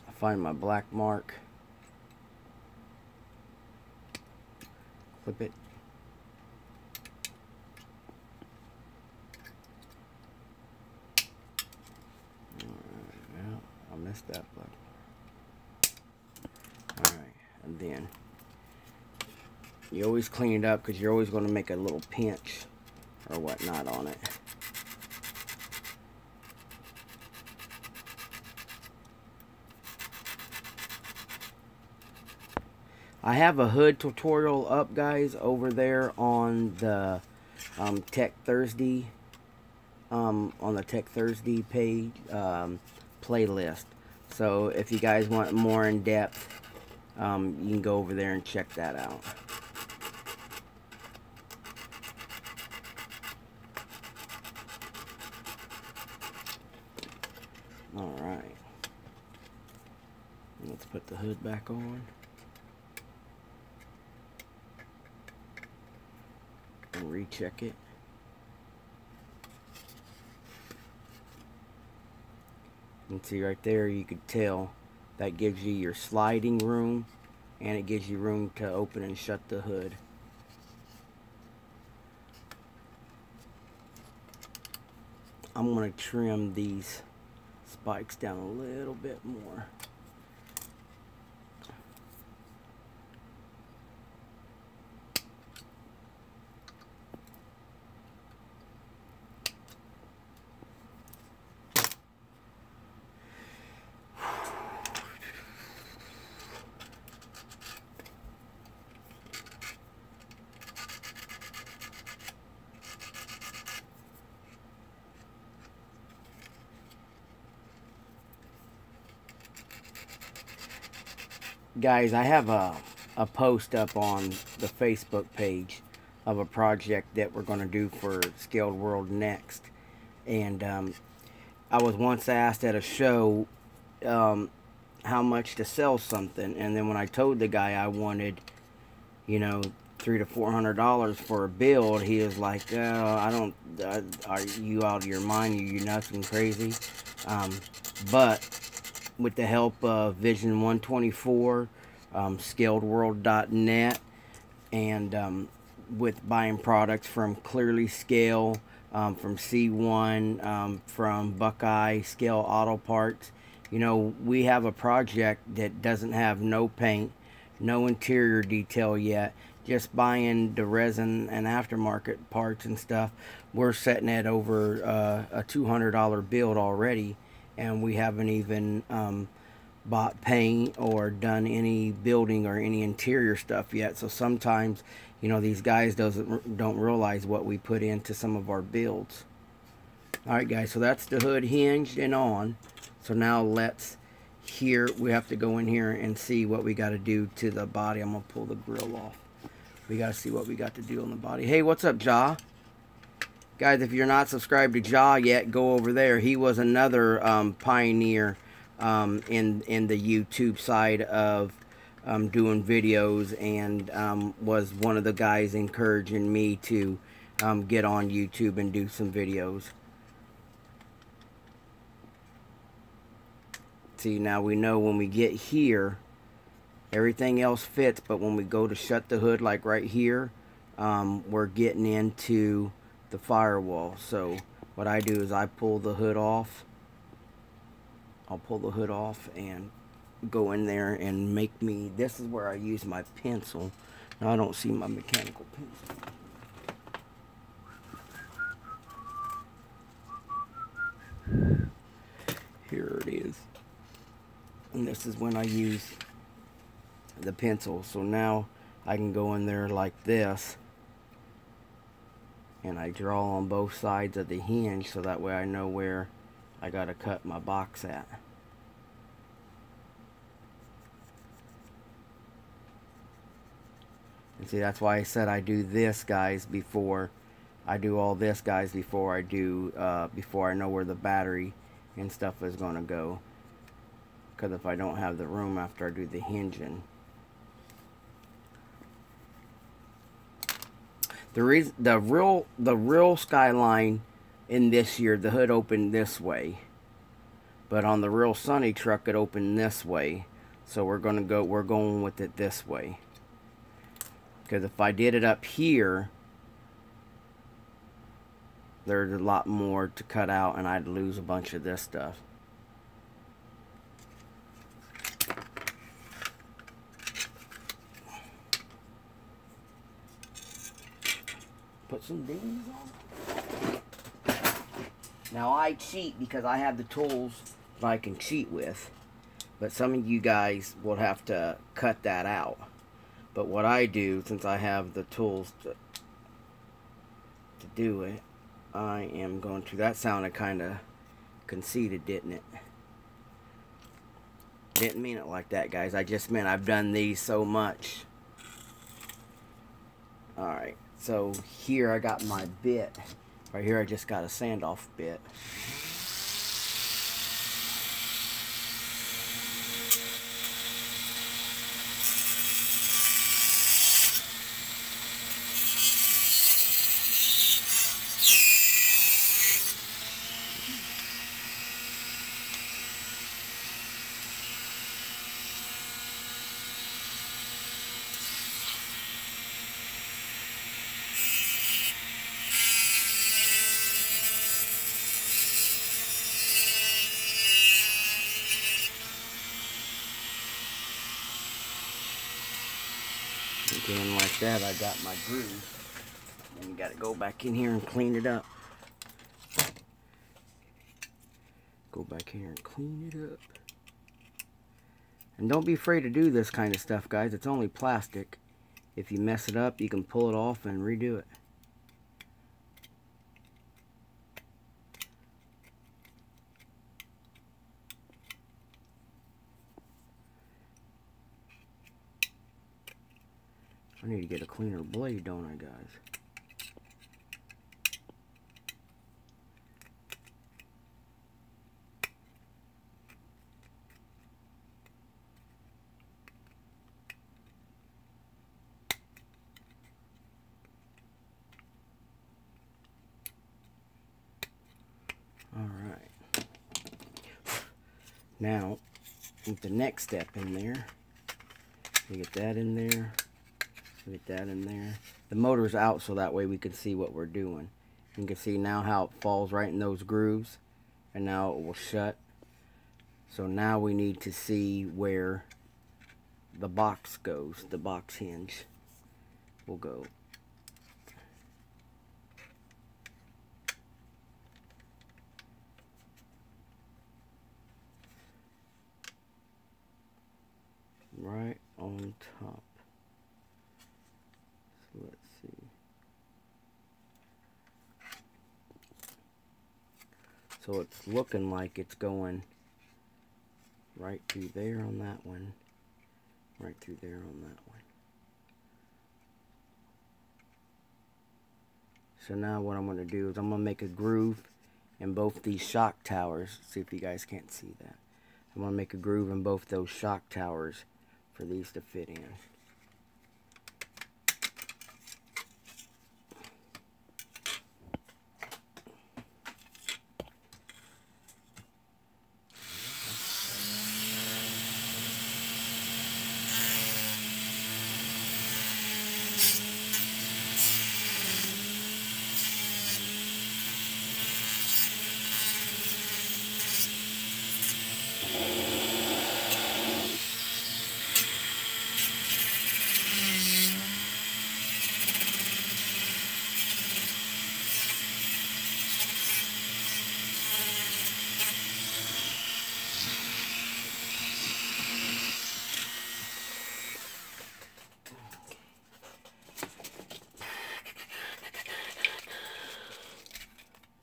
I find my black mark. Clip it. Well, I missed that black mark. Alright, and then you always clean it up because you're always going to make a little pinch or whatnot on it. I have a hood tutorial up, guys, over there on the Tech Thursday on the Tech Thursday page playlist. So if you guys want more in depth, you can go over there and check that out. Alright, let's put the hood back on and recheck it. You can see right there, you could tell that gives you your sliding room, and it gives you room to open and shut the hood. I'm going to trim these spikes down a little bit more. Guys, I have a post up on the Facebook page of a project that we're going to do for Scaled World Next. And I was once asked at a show how much to sell something. And then when I told the guy I wanted, you know, $300 to $400 for a build, he was like, I don't, are you out of your mind? Are you nuts and crazy? But with the help of Vision 124, ScaledWorld.net, and with buying products from Clearly Scale, from C1, from Buckeye Scale Auto Parts, you know, we have a project that doesn't have no paint, no interior detail yet, just buying the resin and aftermarket parts and stuff. We're setting at over a $200 build already, and we haven't even bought paint or done any building or any interior stuff yet. So sometimes, you know, these guys don't realize what we put into some of our builds. Alright guys, so that's the hood hinged and on. So now we have to go in here and see what we got to do to the body. I'm going to pull the grill off. We got to see what we got to do on the body. Hey, what's up, Jaw? Guys, if you're not subscribed to Jaw yet, go over there. He was another pioneer in the YouTube side of doing videos, and was one of the guys encouraging me to get on YouTube and do some videos. See, now we know when we get here, everything else fits, but when we go to shut the hood, like right here, we're getting into the firewall. So what I do is I pull the hood off. I'll pull the hood off and go in there and make me, this is where I use my pencil. Now I don't see my mechanical pencil. Here it is. And this is when I use the pencil. So now I can go in there like this, and I draw on both sides of the hinge, so that way I know where I gotta cut my box at. See, that's why I said I do this, guys, before I do all this, guys, before I do, before I know where the battery and stuff is going to go. Because if I don't have the room after I do the hinging. The real Skyline in this year, the hood opened this way. But on the real Sunny truck, it opened this way. So we're going with it this way. Because if I did it up here, there's a lot more to cut out and I'd lose a bunch of this stuff. Put some dings on. Now I cheat because I have the tools that I can cheat with. But some of you guys will have to cut that out. But what I do, since I have the tools to do it, I am going to... That sounded kind of conceited, didn't it? Didn't mean it like that, guys. I just meant I've done these so much. Alright, so here I got my bit. Right here I just got a sand-off bit. Again, like that, I got my groove. And you got to go back in here and clean it up. Go back here and clean it up. And don't be afraid to do this kind of stuff, guys. It's only plastic. If you mess it up, you can pull it off and redo it. I need to get a cleaner blade, don't I, guys? Alright. Now, with the next step in there, we get that in there. Get that in there. The motor's out so that way we can see what we're doing. You can see now how it falls right in those grooves, and now it will shut. So now we need to see where the box goes. The box hinge will go. Right on top. Let's see. So it's looking like it's going right through there on that one. Right through there on that one. So now what I'm going to do is I'm going to make a groove in both these shock towers. See if you guys can't see that. I'm going to make a groove in both those shock towers for these to fit in.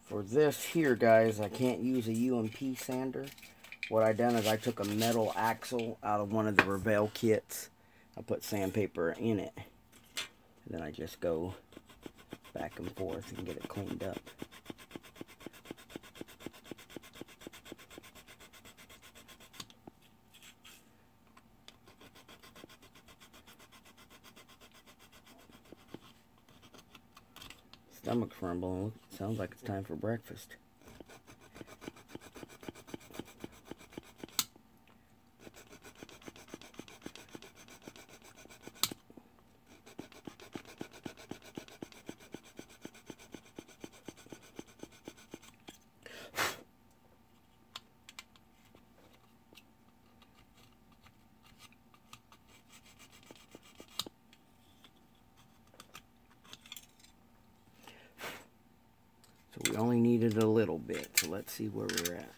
For this here, guys, I can't use a UMP sander. What I done is I took a metal axle out of one of the Revell kits. I put sandpaper in it. And then I just go back and forth and get it cleaned up. Stomach's rumbling. Sounds like it's time for breakfast. So we only needed a little bit, so let's see where we're at.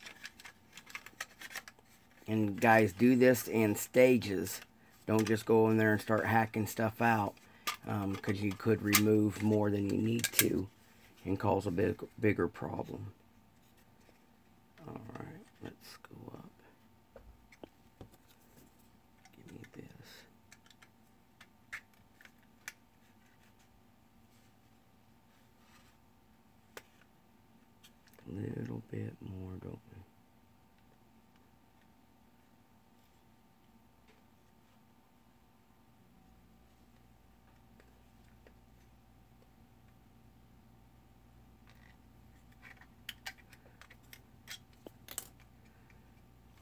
And guys, do this in stages. Don't just go in there and start hacking stuff out, because you could remove more than you need to and cause a bigger problem. Alright, let's go up. Give me this. A little bit more, don't we?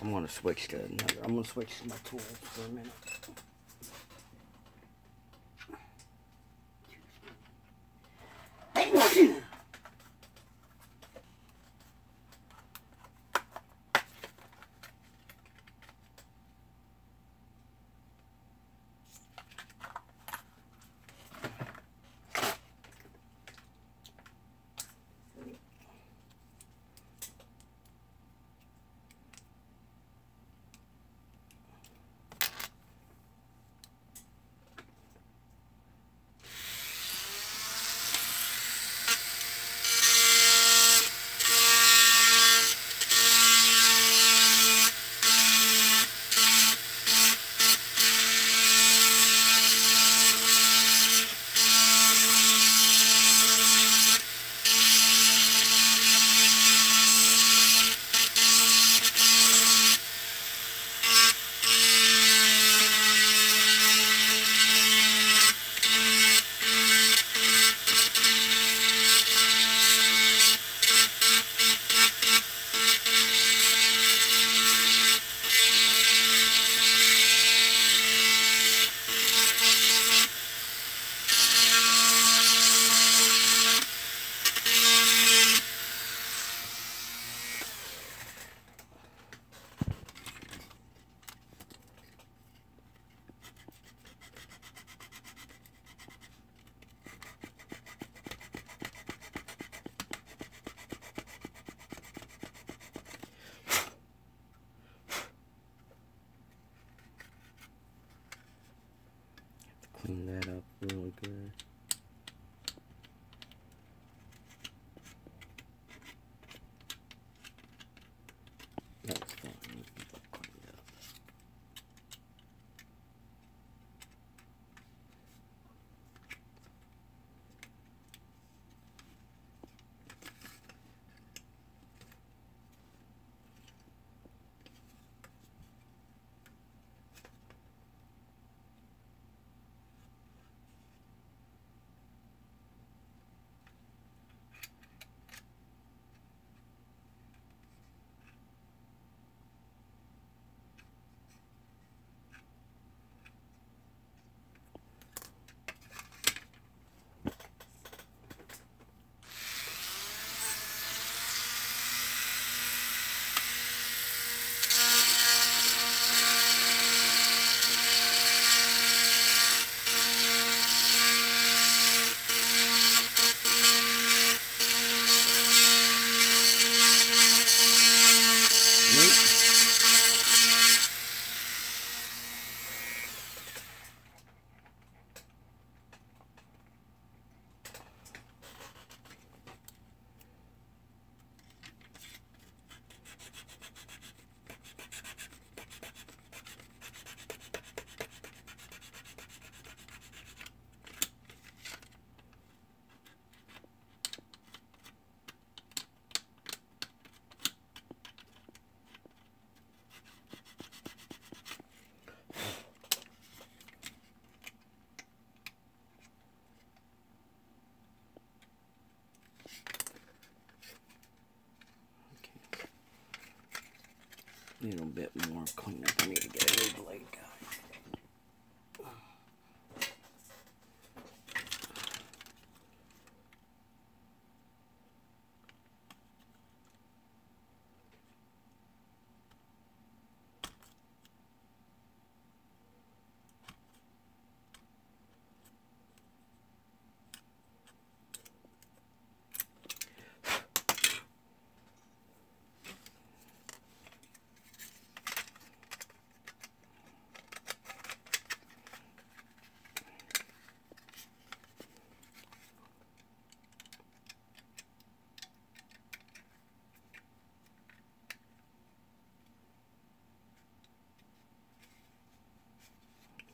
I'm going to switch to another. I'm going to switch to my tools for a minute. Clean that up really good. That's fine. We can get that cleaned up. A little bit more cleanup. I need to get a new blade, guys.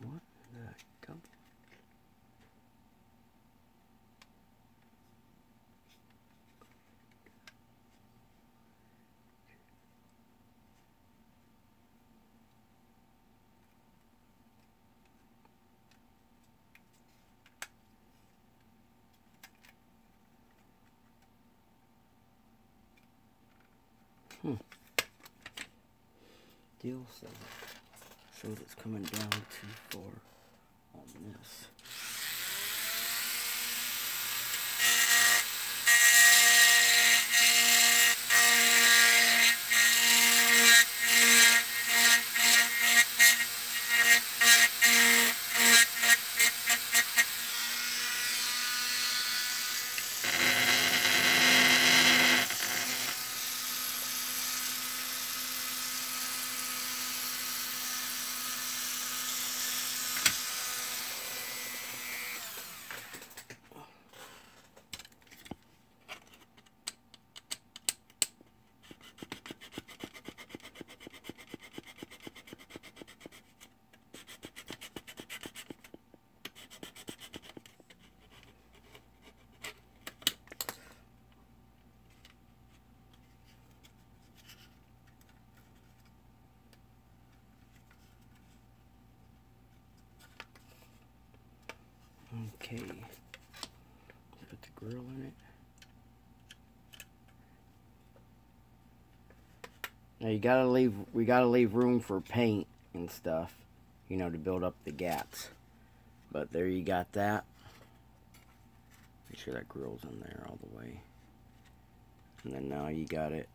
What the dump? Deal shows it's coming down too far on this. Okay, put the grill in it. Now we gotta leave room for paint and stuff, you know, to build up the gaps. But there you got that. Make sure that grill's in there all the way. And then now you got it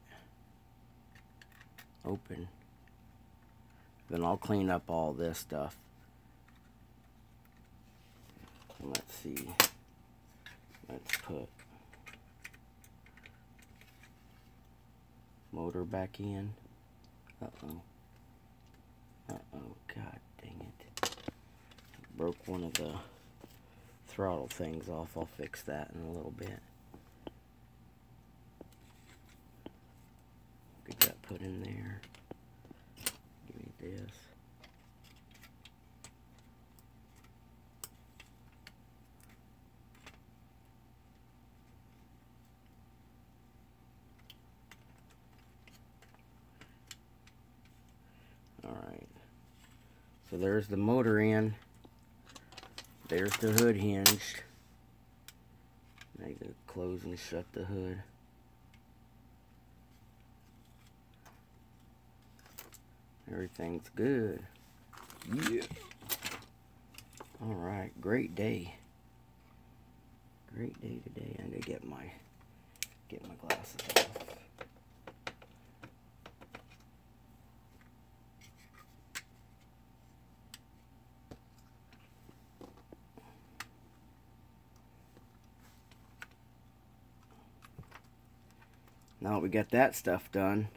open. Then I'll clean up all this stuff. Let's see. Let's put motor back in. Uh-oh. Uh-oh. God dang it. Broke one of the throttle things off. I'll fix that in a little bit. Get that put in there. Give me this. Alright, so there's the motor in, there's the hood hinged. I need to close and shut the hood. Everything's good. Yeah. Alright, great day. Great day today. I need to get my glasses off. Now we got that stuff done,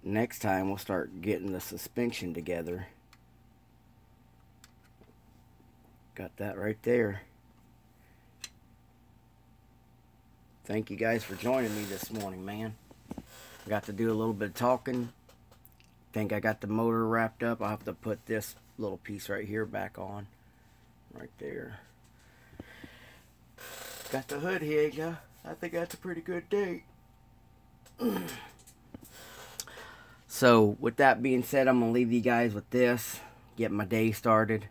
next time we'll start getting the suspension together. Got that right there. Thank you guys for joining me this morning, man. I got to do a little bit of talking. Think I got the motor wrapped up. I'll have to put this little piece right here back on. Right there. Got the hood here. I think that's a pretty good day. So, with that being said, I'm going to leave you guys with this. Get my day started.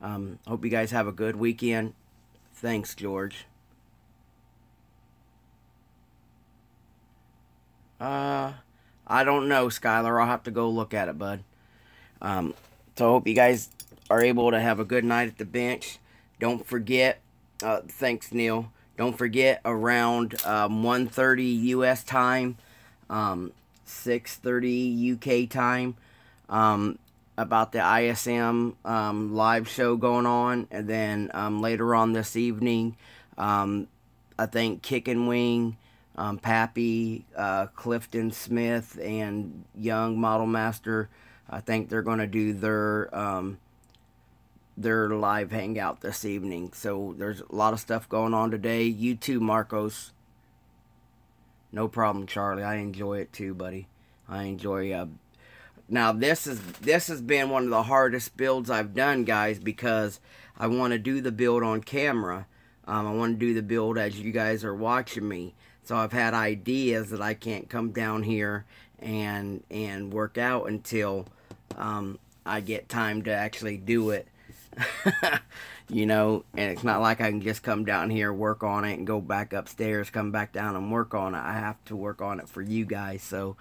Hope you guys have a good weekend. Thanks, George. I don't know, Skylar. I'll have to go look at it, bud. So I hope you guys are able to have a good night at the bench. Don't forget, thanks, Neil. Don't forget, around 1:30 U.S. time, 6:30 UK time, about the ISM live show going on. And then later on this evening, I think Kick and Wing, Pappy, Clifton Smith, and Young Model Master, I think they're going to do their live hangout this evening. So there's a lot of stuff going on today. You too, Marcos. No problem, Charlie. I enjoy it too, buddy. I enjoy. Now this has been one of the hardest builds I've done, guys, because I want to do the build on camera. I want to do the build as you guys are watching me. So I've had ideas that I can't come down here and work out until I get time to actually do it. You know, and it's not like I can just come down here, work on it, and go back upstairs, come back down and work on it. I have to work on it for you guys. So,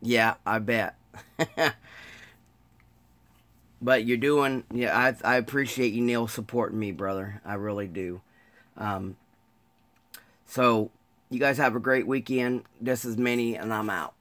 yeah, I bet. But you're doing, yeah, I appreciate you, Neil, supporting me, brother. I really do. So, you guys have a great weekend. This is Minnie, and I'm out.